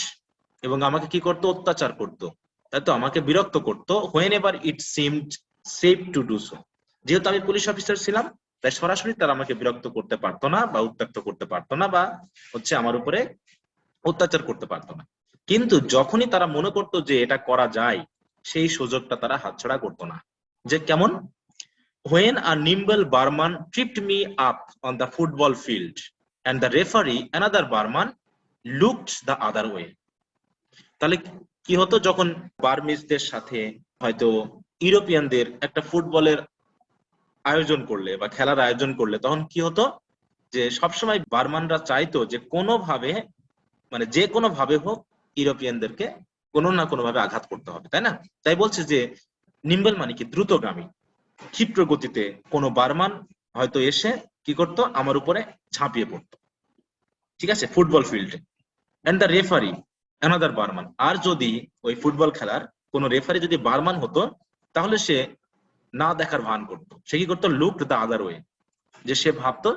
এবং আমাকে কি করতো? অত্যাচার করতো, তাই তো? আমাকে বিরক্ত করতো when ever it seemed safe to do so. যেহেতু আমি পুলিশ অফিসার ছিলাম, তাই সরাসরি তারা আমাকে বিরক্ত করতে পারতো না বা উত্ত্যক্ত করতে পারতো না বা হচ্ছে আমার উপরে অত্যাচার করতে পারতো না। কিন্তু যখনই তারা মনে করতো যে এটা করা যায়, সেই সুযোগটা তারা হাতছাড়া করতো না। যে কেমন? when a nimble barman tripped me up on the football field and the referee, another barman, looked the other way. তাহলে কি হতো? যখন বার্মিজদের সাথে হয়তো ইউরোপিয়ানদের একটা ফুটবলের আয়োজন করলে বা খেলার আয়োজন করলে, তখন কি হতো? যে সবসময় বার্মানরা চাইতো যে কোনোভাবে, মানে যে কোনো ভাবে হোক, ইউরোপিয়ানদেরকে কোনো না কোনো ভাবে আঘাত করতে হবে, তাই না? তাই বলছে যে নিম্বল মানে কি? দ্রুতগামী, ক্ষিপ্র গতিতে কোনো বার্মান হয়তো এসে কি করতো? আমার উপরে ঝাঁপিয়ে পড়তো, ঠিক আছে, ফুটবল ফিল্ডে। And the referee another Burman, আর যদি ওই ফুটবল খেলার কোন রেফারি যদি বার্মান হতো, তাহলে সে না দেখার ভান করতো। সে কি করতো? লুক দ্য আদার ওয়ে, যে সে ভাবতো,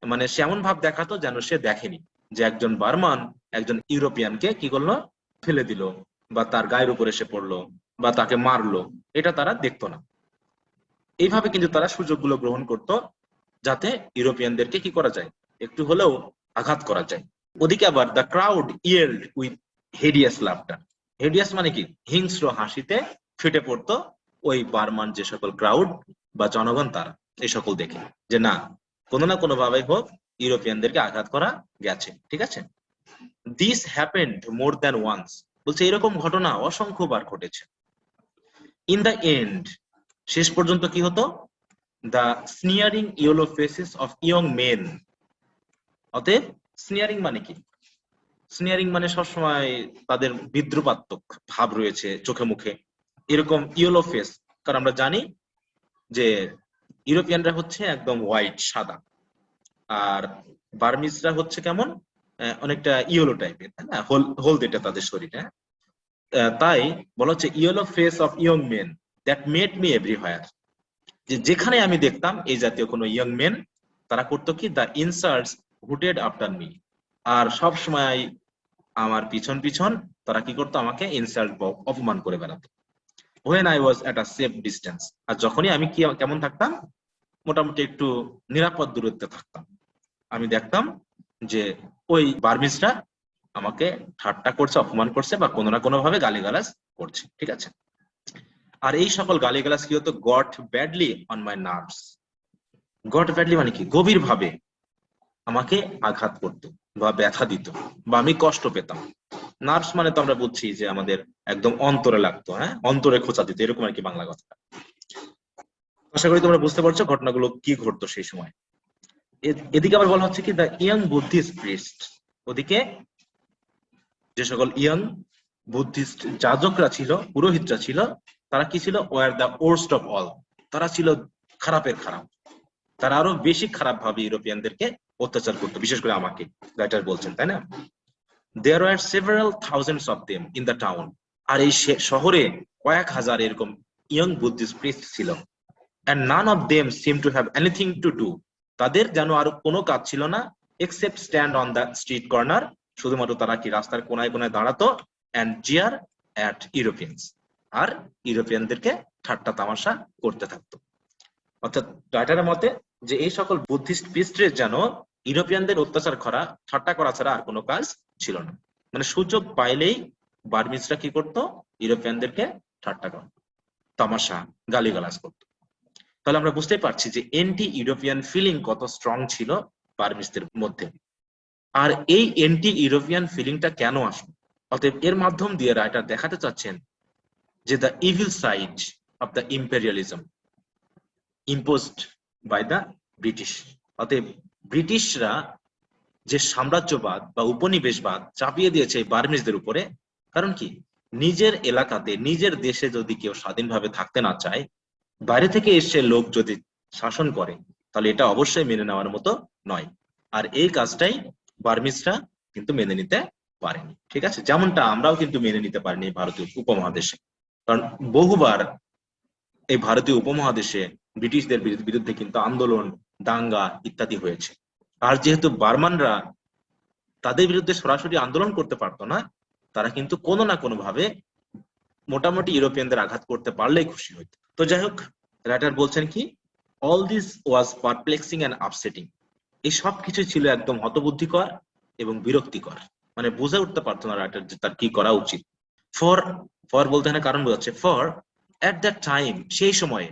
মানে সে এমন ভাব দেখাতো যেন সে দেখেনি যে একজন বার্মান একজন ইউরোপিয়ানকে কি করলো? ফেলে দিল, বা তার গায়ের উপরে এসে পড়লো, বা তাকে মারলো, এটা তারা দেখতো না। এইভাবে কিন্তু তারা সুযোগগুলো গ্রহণ করত, যাতে ইউরোপিয়ানদেরকে কি করা যায়? একটু হলেও আঘাত করা যায়। ওদিকে আবার the crowd yelled with hideous laughter. Hideous মানে কি? হিংস্র হাসিতে ফেটে পড়তো ওই বার্মান যে সকল ক্রাউড বা জনগণ, তারা এই সকল দেখে যে না, কোনো না কোনো ভাবে হোক ইউরোপিয়ানদেরকে আঘাত করা গেছে, ঠিক আছে। This happened more than once, বলছে এরকম ঘটনা অসংখ্যবার ঘটেছে। ইন দ্য এন্ড, শেষ পর্যন্ত কি হতো? The sneering yellow faces of young men. অতএব স্নিয়ারিং মানে কি? স্নিয়ারিং মানে সবসময় তাদের বিদ্রুপাত্মক ভাব রয়েছে চোখে মুখে, এরকম ইয়েলো ফেস। কারণ আমরা জানি যে ইউরোপিয়ানরা হচ্ছে একদম হোয়াইট, সাদা, আর বার্মিজরা হচ্ছে কেমন? অনেকটা ইয়েলো টাইপের, তাই না? হলদেটা তাদের শরীরে। তাই বলা হচ্ছে yellow face of young men that made me everywhere, যে যেখানে আমি দেখতাম এই জাতীয় কোনো ইয়ং মেন, তারা করতো কি? দ্য ইনসার্টস হুটেড আফটার মি, আর সব সময় আমার পিছন পিছন তারা কি করতো? আমাকে ইনসাল্ট বা অপমান করে বেড়াতো। when I was at a safe distance, আর যখনই আমি কি কেমন থাকতাম? মোটামুটি একটু নিরাপদ দূরত্বে থাকতাম, আমি দেখতাম যে ওই বার্মিজরা আমাকে ঠাট্টা করছে, অপমান করছে, বা কোনো না কোনো ভাবে গালিগালাজ করছে, ঠিক আছে। আর এই সকল গালিগালাজ কি হতো? Goat badly on my nerves. Goat badly মানে কি? গভীর ভাবে আমাকে আঘাত করতো বা ব্যথা দিত, বা আমি কষ্ট পেতাম। নার্ভস মানে তো আমরা বুঝছি যে আমাদের একদম অন্তরে লাগতো, হ্যাঁ, অন্তরে খোঁচা দিত, এরকম আর কি বাংলা কথা। আশা করি তোমরা বুঝতে পারছো ঘটনাগুলো কি ঘটতো সেই সময়। এদিকে আবার বলা হচ্ছে কি, দ্য ইয়াং বুদ্ধিস্ট প্রিস্ট, ওদিকে যে সকল ইয়াং বুদ্ধিস্ট যাজকরা ছিল, পুরোহিতরা ছিল, তারা কি ছিল? Were the worst of all, তারা ছিল খারাপের খারাপ। তারা আরো বেশি খারাপ ভাবে ইউরোপিয়ানদেরকে অত্যাচার করতো, বিশেষ করে আমাকে, রাইটার বলছেন, তাই না? There were several thousands of them in the town, আর এই শহরে কয়েক হাজার এরকম ইয়ং বুদ্ধিস্ট প্রিস্ট ছিল। And none of them seemed to have anything to do তাদের যেন আর কোনো কাজ ছিল না except stand on the street corner, শুধুমাত্র তারা কি রাস্তার কোনায় কোনায় দাঁড়াতো অ্যান্ড জিয়ার অ্যাট ইউরোপিয়ানস, আর ইউরোপিয়ানদেরকে ঠাট্টা তামাশা করতে থাকতো। অর্থাৎ রাইটারের মতে যে এই সকল বুদ্ধিস্ট পিস্ট্রের যেন ইউরোপিয়ানদের অত্যাচার করা, ঠাট্টা করা ছাড়া আর কোনো কাজ ছিল না। মানে সুযোগ পাইলেই বার্মিজরা কি করতো, ইউরোপিয়ানদেরকে ঠাট্টা করত, তামাশা, গালিগালাজ করত। তাহলে আমরা বুঝতে পারছি যে এন্টি ইউরোপিয়ান ফিলিং কত স্ট্রং ছিল বার্মিজদের মধ্যে। আর এই এন্টি ইউরোপিয়ান ফিলিংটা কেন আসলো? অতএব এর মাধ্যম দিয়ে রাইটার দেখাতে চাচ্ছেন যে the evil side of the imperialism imposed by the British. অতএব ব্রিটিশরা যে সাম্রাজ্যবাদ বা উপনিবেশবাদ চাপিয়ে দিয়েছে বার্মিজদের উপরে, কারণ কি নিজের এলাকাতে নিজের দেশে যদি কেউ স্বাধীনভাবে থাকতে না চায়, বাইরে থেকে এসে লোক যদি শাসন করে, তাহলে এটা অবশ্যই মেনে নেওয়ার মতো নয়। আর এই কাজটাই বার্মিজরা কিন্তু মেনে নিতে পারেনি। ঠিক আছে, যেমনটা আমরাও কিন্তু মেনে নিতে পারিনি ভারতীয় উপমহাদেশে, কারণ বহুবার এই ভারতীয় উপমহাদেশে ব্রিটিশদের বিরুদ্ধে কিন্তু আন্দোলন, দাঙ্গা ইত্যাদি হয়েছে। আর যেহেতু বার্মানরা তাদের বিরুদ্ধে সরাসরি আন্দোলন করতে পারতো না, তারা কিন্তু কোনো না কোনো ভাবে মোটামুটি ইউরোপিয়ানদের আঘাত করতে পারলেই খুশি হইতো। তো যাই হোক, রাইটার বলছেন কি, all this was perplexing and upsetting. এই সব কিছু ছিল একদম হতবুদ্ধিকর এবং বিরক্তিকর। মানে বুঝে উঠতে পারতো না রাইটার যে তার কি করা উচিত। ফর ফর বলতে এখানে কারণ বোঝাচ্ছে। ফর এট দ্যাট টাইম, সেই সময়ে,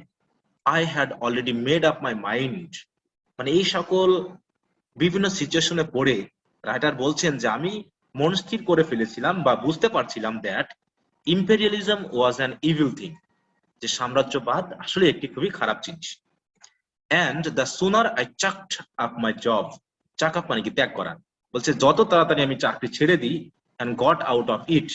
I had already made up my mind. মানে এই সকল বিভিন্ন সিচুয়েশনে পড়ে রাইটার বলছেন যে আমি মন স্থির করে ফেলেছিলাম বা বুঝতে পারছিলাম that imperialism was an evil thing, যে সাম্রাজ্যবাদ আসলে একটি খুবই খারাপ জিনিস। And the sooner I chucked up my job, chuck up মানে কি ত্যাগ করা, বলছে যত তাড়াতাড়ি আমি চাকরি ছেড়ে দিই and got out of it,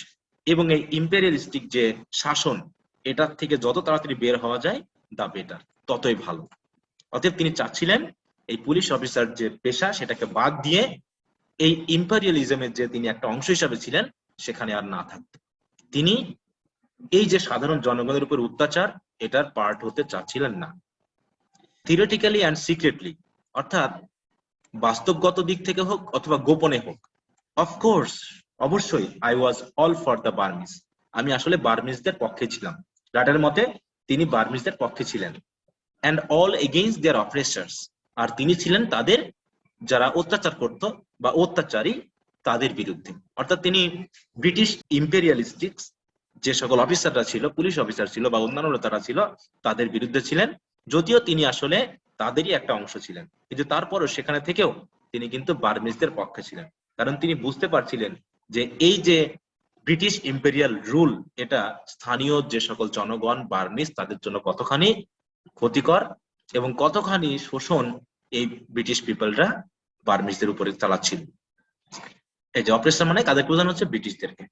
এবং এই ইম্পেরিয়ালিস্টিক যে শাসন এটার থেকে যত তাড়াতাড়ি বের হওয়া যায় দা বেটার, ততই ভালো। অতএব তিনি চাচ্ছিলেন এই পুলিশ অফিসার যে পেশা সেটাকে বাদ দিয়ে এই ইম্পেরিয়ালিজমের যে তিনি একটা অংশ হিসাবে ছিলেন সেখানে আর না থাকতে, তিনি এই যে সাধারণ জনগণের উপর অত্যাচার এটার পার্ট হতে চাচ্ছিলেন না। থিওরিটিক্যালি অ্যান্ড সিক্রেটলি, অর্থাৎ বাস্তবগত দিক থেকে হোক অথবা গোপনে হোক। অফকোর্স, অবশ্যই, I was all for the Burmese, আমি আসলে বার্মিজদের পক্ষে ছিলাম। রাইটারের মতে তিনি বার্মিজদের পক্ষে ছিলেন। And all against their operations, আর তিনি ছিলেন তাদের যারা অত্যাচার করত বা অত্যাচারী তাদের বিরুদ্ধে। অর্থাৎ তিনি ব্রিটিশ ইম্পেরিয়ালিস্টিক যে সকল অফিসাররা ছিল, পুলিশ অফিসার ছিল বা অন্যান্য নেতারা ছিল, তাদের বিরুদ্ধে ছিলেন, যদিও তিনি আসলে তাদেরই একটা অংশ ছিলেন। কিন্তু তারপরও সেখানে থেকেও তিনি কিন্তু বার্মিজদের পক্ষে ছিলেন, কারণ তিনি বুঝতে পারছিলেন যে এই যে ব্রিটিশ ইম্পেরিয়াল রুল, এটা স্থানীয় যে সকল জনগণ বার্মিজ তাদের জন্য কতখানি ক্ষতিকর এবং কতখানি শোষণ এই ব্রিটিশ পিপলরা বার্মিজদের উপরে চালাচ্ছিল। এই যে অপারেশন মানে কাদের বোঝানো হচ্ছে, ব্রিটিশদেরকে।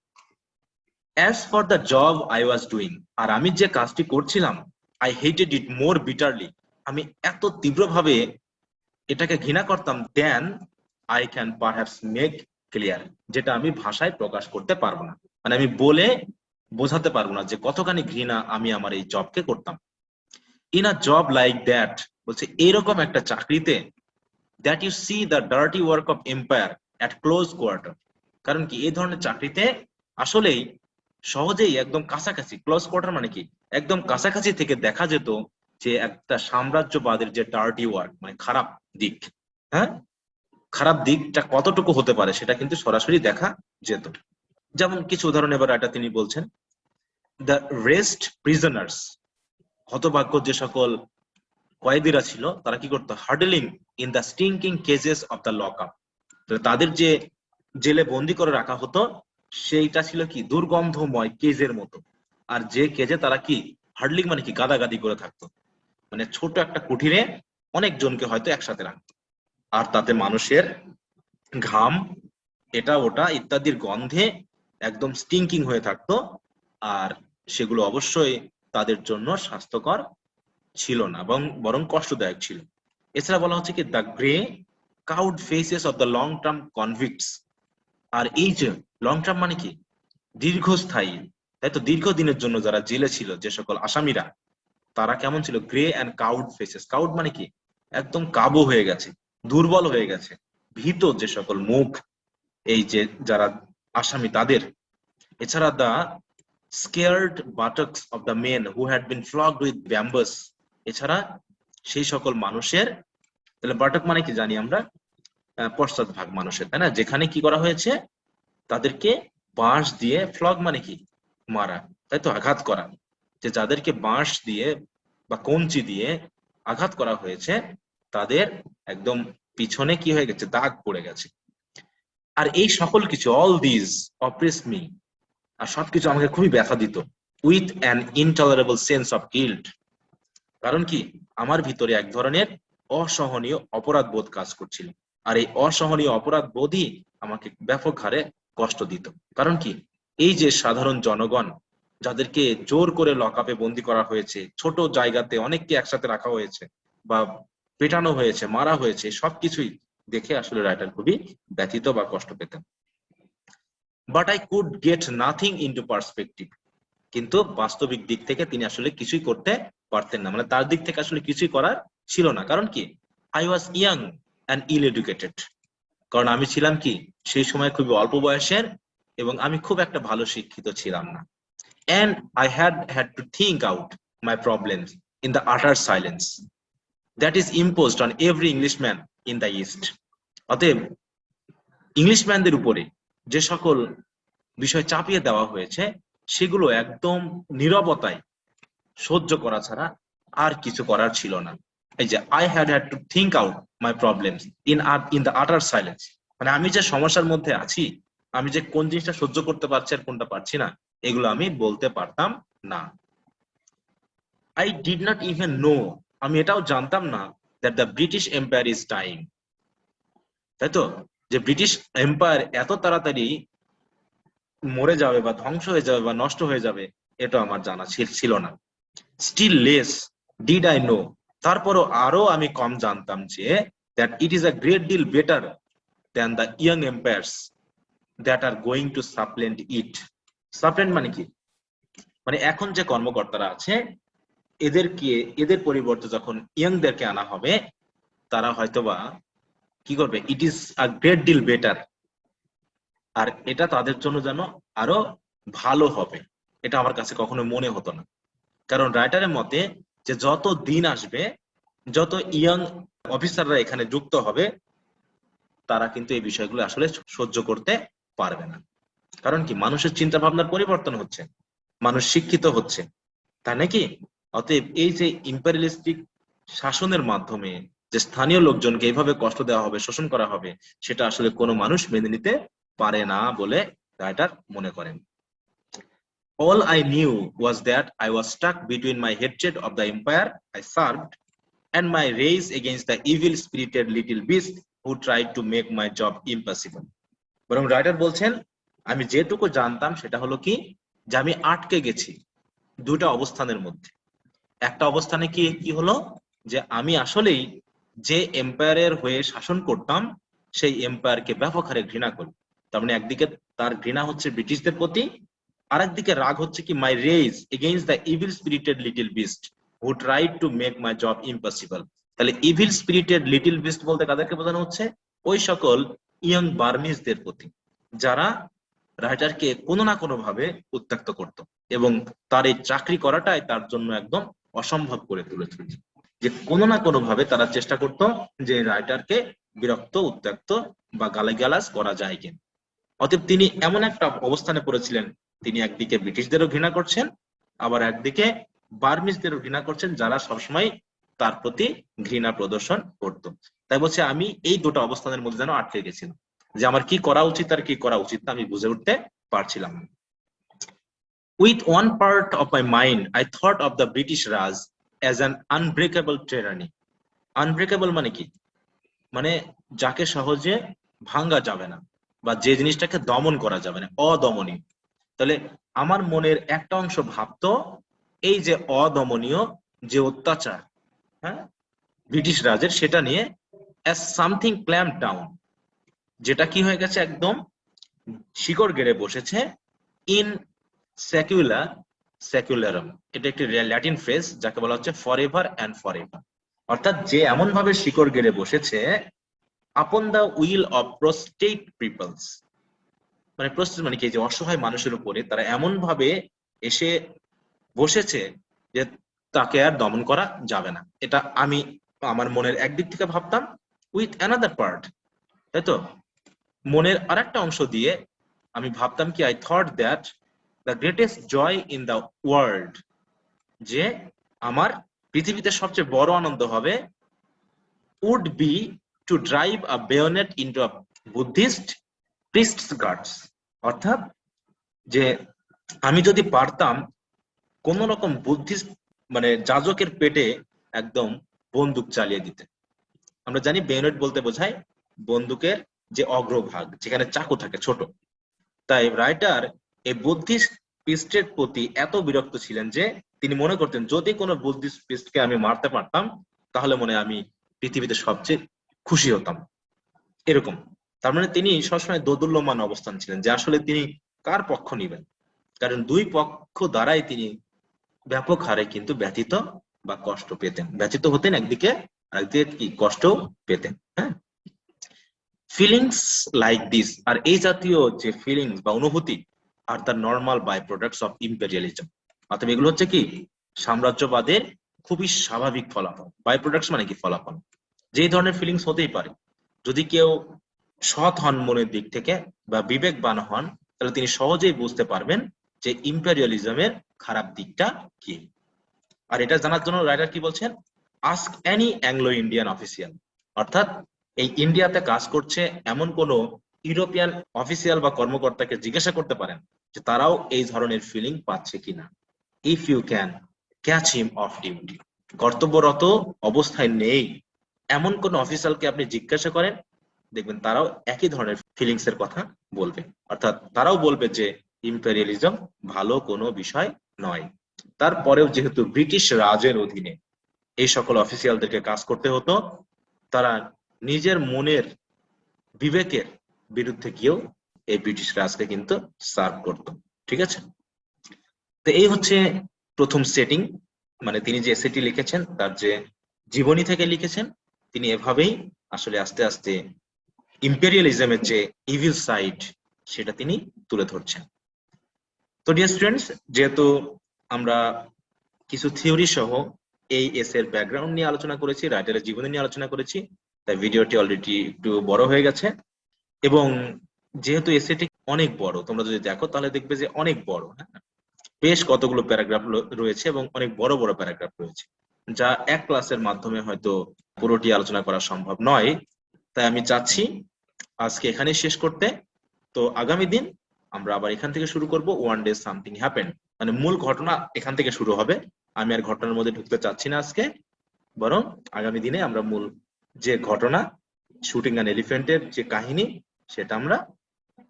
As for the job I was doing, আর আমি যে কাজটি করছিলাম, I hated it more bitterly, আমি এত তীব্রভাবে এটাকে ঘৃণা করতাম, then I can perhaps make clear, যেটা আমি ভাষায় প্রকাশ করতে পারবো না, মানে আমি বলে বোঝাতে পারবো না যে কতখানি ঘৃণা আমি আমার এই জবকে করতাম। In a job like that, বলছে এইরকম একটা চাকরিতে, that you see the dirty work of empire at close quarter, কারণ কি এই ধরনের চাকরিতে আসলেই সহজেই একদম কাছাকাছি, ক্লোজ কোয়ার্টার মানে কি একদম কাছাকাছি থেকে দেখা যেত যে একটা সাম্রাজ্যবাদের যে ডার্টি ওয়ার্ক মানে খারাপ দিক, হ্যাঁ, খারাপ দিকটা কতটুকু হতে পারে সেটা কিন্তু সরাসরি দেখা যেত। যেমন কিছু উদাহরণ এবার এটা তিনি বলছেন। দ্য রেস্ট প্রিজনার্স, হতভাগ্য যে সকল কয়েদিরা ছিল তারা কি করতো, huddling in the stinking cages of the lock up, তাদের যে জেলে বন্দি করে রাখা হতো সেইটা ছিল কি দুর্গন্ধময় কেজের মতো। আর যে কেজে তারা কি হার্ডলিং মানে কি গাদাগাদি করে থাকতো, মানে ছোট একটা কুঠিরে অনেক জনকে হয়তো একসাথে রাখতো, আর তাতে মানুষের ঘাম, এটা ওটা ইত্যাদির গন্ধে একদম স্টিংকিং হয়ে থাকতো, আর সেগুলো অবশ্যই তাদের জন্য স্বাস্থ্যকর ছিল না, বরং কষ্টদায়ক ছিল। এছাড়া বলা হচ্ছে কি the grey cowed faces of the long term convicts, আর এই যে লং টার্ম মানে কি দীর্ঘস্থায়ী, তাই তো দীর্ঘদিনের জন্য যারা জেলে ছিল যে সকল আসামিরা, তারা কেমন ছিল, grey and coward faces, coward মানে কি একদম কাবু হয়ে গেছে, দুর্বল হয়ে গেছে, ভীত যে সকল মুখ, এই যে যারা আসামি তাদের, এছাড়া the scared buttocks of the men who had been flogged with bamboos, এছাড়া সেই সকল মানুষের, তাহলে বাটক মানে কি জানি আমরা, পশ্চাৎভাগ মানুষের, তাই না, যেখানে কি করা হয়েছে, তাদেরকে বাঁশ দিয়ে, ফ্লগ মানে কি মারা, তাই তো, আঘাত করা, যে যাদেরকে বাঁশ দিয়ে বা কঞ্চি দিয়ে আঘাত করা হয়েছে, তাদের একদম পিছনে কি হয়ে গেছে, দাগ পড়ে গেছে। আর এই সকল কিছু, অল দিস অপ্রেস মি, আর সবকিছু আমাকে খুবই ব্যথা দিত, with an intolerable sense of guilt, কারণ কি আমার ভিতরে এক ধরনের অসহনীয় অপরাধ বোধ কাজ করছিল। আর এই অসহনীয় অপরাধ বোধই আমাকে ব্যাপক হারে কষ্ট দিত। কারণ কি এই যে সাধারণ জনগণ, যাদেরকে জোর করে লকআপে বন্দি করা হয়েছে, ছোট জায়গাতে অনেককে একসাথে রাখা হয়েছে, বা পেটানো হয়েছে, মারা হয়েছে, সবকিছুই দেখে আসলে রাইটার খুবই ব্যথিত বা কষ্ট পেতেন। But I could get nothing into perspective, কিন্তু বাস্তবিক দিক থেকে তিনি আসলে কিছুই করতে পারতেন না, মানে তার দিক থেকে আসলে কিছুই করার ছিল না। কারণ কি I was young and ill educated, কারণ আমি ছিলাম কি সেই সময় খুবই অল্প বয়সের, এবং আমি খুব একটা ভালো শিক্ষিত ছিলাম না। and I had to think out my problems in the utter silence that is imposed on every Englishman in the East. অতএব ইংলিশম্যানদের উপরে যে সকল বিষয় চাপিয়ে দেওয়া হয়েছে, সেগুলো একদম নীরবতায় সহ্য করা ছাড়া আর কিছু করার ছিল না। এই যে I had to think out my problems in the utter silence, মানে আমি যে সমস্যার মধ্যে আছি, আমি যে কোন জিনিসটা সহ্য করতে পারছি আর কোনটা পারছি না, এগুলো আমি বলতে পারতাম না। I did not even know, আমি এটাও জানতাম না, that the British Empire is dying, তাই তো, যে ব্রিটিশ এম্পায়ার এত তাড়াতাড়ি মরে যাবে বা ধ্বংস হয়ে যাবে বা নষ্ট হয়ে যাবে, এটা আমার জানা ছিল না। Still less did I know, তারপরও আরো আমি কম জানতাম যে that it is a great deal better than the young empires that are going to supplant it. Supplant মানে কি, মানে এখন যে কর্মকর্তারা আছে, এদের পরিবর্তে যখন ইয়াংদেরকে আনা হবে, তারা হয়তোবা কি করবে, it is a great deal better, আর এটা তাদের জন্য যেন আরো ভালো হবে, এটা আমার কাছে কখনো মনে হতো না। কারণ রাইটারের মতে যে যত দিন আসবে, যত ইয়াং অফিসাররা এখানে যুক্ত হবে, তারা কিন্তু এই বিষয়গুলো আসলে সহ্য করতে পারবে না। কারণ কি মানুষের চিন্তা ভাবনার পরিবর্তন হচ্ছে, মানুষ শিক্ষিত হচ্ছে, তাই নাকি? অতএব এই যে ইম্পেরিয়ালিস্টিক শাসনের মাধ্যমে যে স্থানীয় লোকজনকে এইভাবে কষ্ট দেওয়া হবে, শোষণ করা হবে, সেটা আসলে কোনো মানুষ মেনে নিতে পারে না বলে রাইটার মনে করেন। All I knew was that I was stuck between my hatred of the empire I served and my rage against the evil-spirited little beast who tried to make my job impossible. বরং writer বলছেন, আমি যেটুকু জানতাম সেটা হলো কি, যে আমি আটকে গেছি দুটো অবস্থানের মধ্যে। একটা অবস্থানে কি কি হলো, যে আমি আসলেই যে এম্পায়ারের হয়ে শাসন করতাম, সেই এম্পায়ারকে ব্যাপক হারে ঘৃণা করি। তার মানে একদিকে তার ঘৃণা হচ্ছে ব্রিটিশদের প্রতি, আর একদিকে রাগ হচ্ছে কি my rage against the evil spirited little beast who tried to make my job impossible. তাহলে ইভিল স্পিরিটেড লিটল বিস্ট বলতে কাদেরকে বোঝানো হচ্ছে, ওই সকল ইয়ং বার্মিজদের প্রতি, যারা রাইটারকে কোনো না কোনো ভাবে উত্ত্যক্ত করত, এবং তার এই চাকরি করাটাই তার জন্য একদম অসম্ভব করে তুলেছিল, যে কোনো না কোনো ভাবে তারা চেষ্টা করত যে রাইটারকে বিরক্ত, উত্ত্যক্ত বা গালিগালাজ করা যায় কিনা। অতএব তিনি এমন একটা অবস্থানে পড়েছিলেন, তিনি একদিকে ব্রিটিশদেরও ঘৃণা করছেন, আবার একদিকে বার্মিজদেরও ঘৃণা করছেন, যারা সবসময় তার প্রতি ঘৃণা প্রদর্শন করত। তাই বলছে আমি এই দুটো অবস্থানের মধ্যে যেন আটকে গেছিলাম, যে আমার কি করা উচিত আর কি করা উচিত না আমি বুঝে উঠতে পারছিলাম না। With one part of my mind, I thought of the British Raj as an unbreakable tyranny. Unbreakable মানে কি, মানে যাকে সহজে ভাঙ্গা যাবে না, বা যে জিনিসটাকে দমন করা যাবে না, অদমনীয়। তাহলে আমার মনের একটা অংশ ভাবতো এই যে অদমনীয় যে অত্যাচার, হ্যাঁ, ব্রিটিশ রাজের, সেটা নিয়ে as something clamped down, যেটা কি হয়ে গেছে, একদম শিকড় গেড়ে বসেছে, ইন সেকুলারম। এটা একটি ল্যাটিন ফ্রেজ, যাকে বলা হচ্ছে ফরএভার অ্যান্ড ফরএভার। অর্থাৎ যে এমন ভাবে শিকড় গেড়ে বসেছে upon the will of prostrate peoples, মানে প্রস্টেট মানে কি, যে অসহায় মানুষের উপরে তারা এমন ভাবে এসে বসেছে যে তাকে আর দমন করা যাবে না। এটা আমি আমার মনের একদিক থেকে ভাবতাম, উইথ অ্যানাদার পার্ট, তাই তো মনের আরেকটা অংশ দিয়ে আমি ভাবতাম কি, I thought that the greatest joy in the world, যে আমার পৃথিবীতে সবচেয়ে বড় আনন্দ হবে would be to drive a bayonet into a Buddhist priest's guts, অর্থাৎ যে আমি যদি পারতাম কোন রকম বুদ্ধিস্ট মানে যাজকের পেটে একদম বন্দুক চালিয়ে দিতে। আমরা জানি বেয়োনেট বলতে বোঝায় বন্দুকের যে অগ্রভাগ যেখানে চাকু থাকে ছোট। তাই রাইটার এই বুদ্ধিস্ট প্রিস্টের প্রতি এত বিরক্ত ছিলেন যে তিনি মনে করতেন যদি কোনো বুদ্ধিস্ট প্রিস্টকে আমি মারতে পারতাম তাহলে মনে আমি পৃথিবীতে সবচেয়ে খুশি হতাম, এরকম। তার মানে তিনি সবসময় দোদুল্যমান অবস্থান ছিলেন যে আসলে তিনি কার পক্ষ নিবেন, কারণ দুই পক্ষ দ্বারাই তিনি ব্যাপক হারে কিন্তু ব্যথিত বা কষ্ট পেতেন, ব্যথিত হতেন একদিকে, আরেকদিকে কি কষ্ট পেতেন। হ্যাঁ, ফিলিংস লাইক দিস, আর এই জাতীয় যে ফিলিংস বা অনুভূতি আর the normal by products of imperialism, অর্থাৎ এগুলো হচ্ছে কি সাম্রাজ্যবাদের খুবই স্বাভাবিক ফলাফল। বাই প্রোডাক্টস মানে কি ফলাফল, যে ধরনের ফিলিংস হতেই পারে। যদি কেউ সৎ হন মনের দিক থেকে বা বিবেকবান হন তাহলে তিনি সহজেই বুঝতে পারবেন যে ইম্পেরিয়ালিজমের খারাপ দিকটা কি। আর এটা জানার জন্য রাইটার কি বলছেন, ask any Anglo Indian official, অর্থাৎ এই ইন্ডিয়াতে কাজ করছে এমন কোন ইউরোপিয়ান অফিসিয়াল বা কর্মকর্তাকে জিজ্ঞাসা করতে পারেন যে তারাও এই ধরনের ফিলিং পাচ্ছে কিনা। If you can catch him off duty, কর্তব্যরত অবস্থায় নেই এমন কোন অফিসিয়ালকে আপনি জিজ্ঞাসা করেন, দেখবেন তারাও একই ধরনের ফিলিংস এর কথা বলবে, অর্থাৎ তারাও বলবে যে ইম্পেরিয়ালিজম ভালো কোনো বিষয় নয়। তারপরেও যেহেতু ব্রিটিশ রাজের অধীনে এই সকল অফিসিয়ালদেরকে কাজ করতে হতো, তারা নিজের মনের বিবেকের বিরুদ্ধে গিয়েও এই ব্রিটিশ রাজকে কিন্তু সার্ভ করত। ঠিক আছে, তো এই হচ্ছে প্রথম সেটিং, মানে তিনি যে এসেটি লিখেছেন তার যে জীবনী থেকে লিখেছেন, তিনি এভাবেই আসলে আস্তে আস্তে ইম্পেরিয়ালিজমের যে ইভিল সাইড সেটা তিনি তুলে ধরছেন। তো ডিয়ার স্টুডেন্টস, যেহেতু আমরা কিছু থিওরি সহ এই এসের ব্যাকগ্রাউন্ড নিয়ে আলোচনা করেছি, রাইটারের জীবনী নিয়ে আলোচনা করেছি, তাই ভিডিওটি অলরেডি একটু বড় হয়ে গেছে। এবং যেহেতু এসেটি অনেক বড়, তোমরা যদি দেখো তাহলে দেখবে যে অনেক বড়, হ্যাঁ, বেশ কতগুলো প্যারাগ্রাফ রয়েছে এবং অনেক বড় বড় প্যারাগ্রাফ রয়েছে, যা এক ক্লাসের মাধ্যমে হয়তো পুরোটি আলোচনা করা সম্ভব নয়। তাই আমি চাচ্ছি আজকে এখানে শেষ করতে। তো আগামী দিন আমরা আবার এখান থেকে শুরু করব, ওয়ান ডে সামথিং হ্যাপেন্ড, মানে মূল ঘটনা এখান থেকে শুরু হবে। আমি আর ঘটনার মধ্যে ঢুকতে চাচ্ছি না আজকে, বরং আগামী দিনে আমরা মূল যে ঘটনা শুটিং অ্যান এলিফ্যান্টের যে কাহিনী সেটা আমরা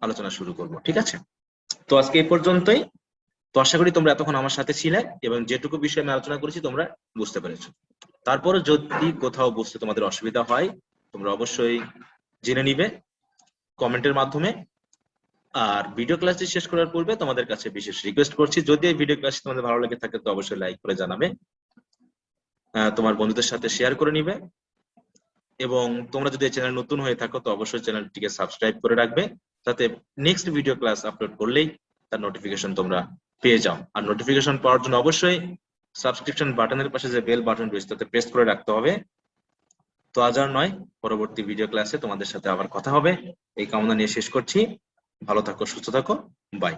আলোচনা শুরু করব। ঠিক আছে, তো আজকে এই পর্যন্তই। তো আশা করি তোমরা এতক্ষণ আমার সাথে ছিলে এবং যেটুকু বিষয় আমি আলোচনা করেছি তোমরা বুঝতে পেরেছো। তারপরে যদি কোথাও বুঝতে তোমাদের অসুবিধা হয় তোমরা অবশ্যই জেনে নিবে কমেন্টের মাধ্যমে। আর ভিডিও ক্লাসটি শেষ করার পূর্বে তোমাদের কাছে বিশেষ রিকোয়েস্ট করছি, যদি এই ভিডিও ক্লাসটি তোমাদের ভালো লেগে থাকে তো অবশ্যই লাইক করে জানাবে, তোমার বন্ধুদের সাথে শেয়ার করে নিবে, এবং তোমরা যদি এই চ্যানেল নতুন হয়ে থাকো তো অবশ্যই চ্যানেলটিকে সাবস্ক্রাইব করে রাখবে, যাতে নেক্সট ভিডিও ক্লাস আপলোড করলেই তার নোটিফিকেশন তোমরা পেয়ে যাও। আর নোটিফিকেশন পাওয়ার জন্য অবশ্যই সাবস্ক্রিপশন বাটনের পাশে যে বেল বাটন রয়েছে তাতে প্রেস করে রাখতে হবে। তো আজ আর নয়, পরবর্তী ভিডিও ক্লাসে তোমাদের সাথে আবার কথা হবে এই কামনা নিয়ে শেষ করছি। ভালো থাকো, সুস্থ থাকো, বাই।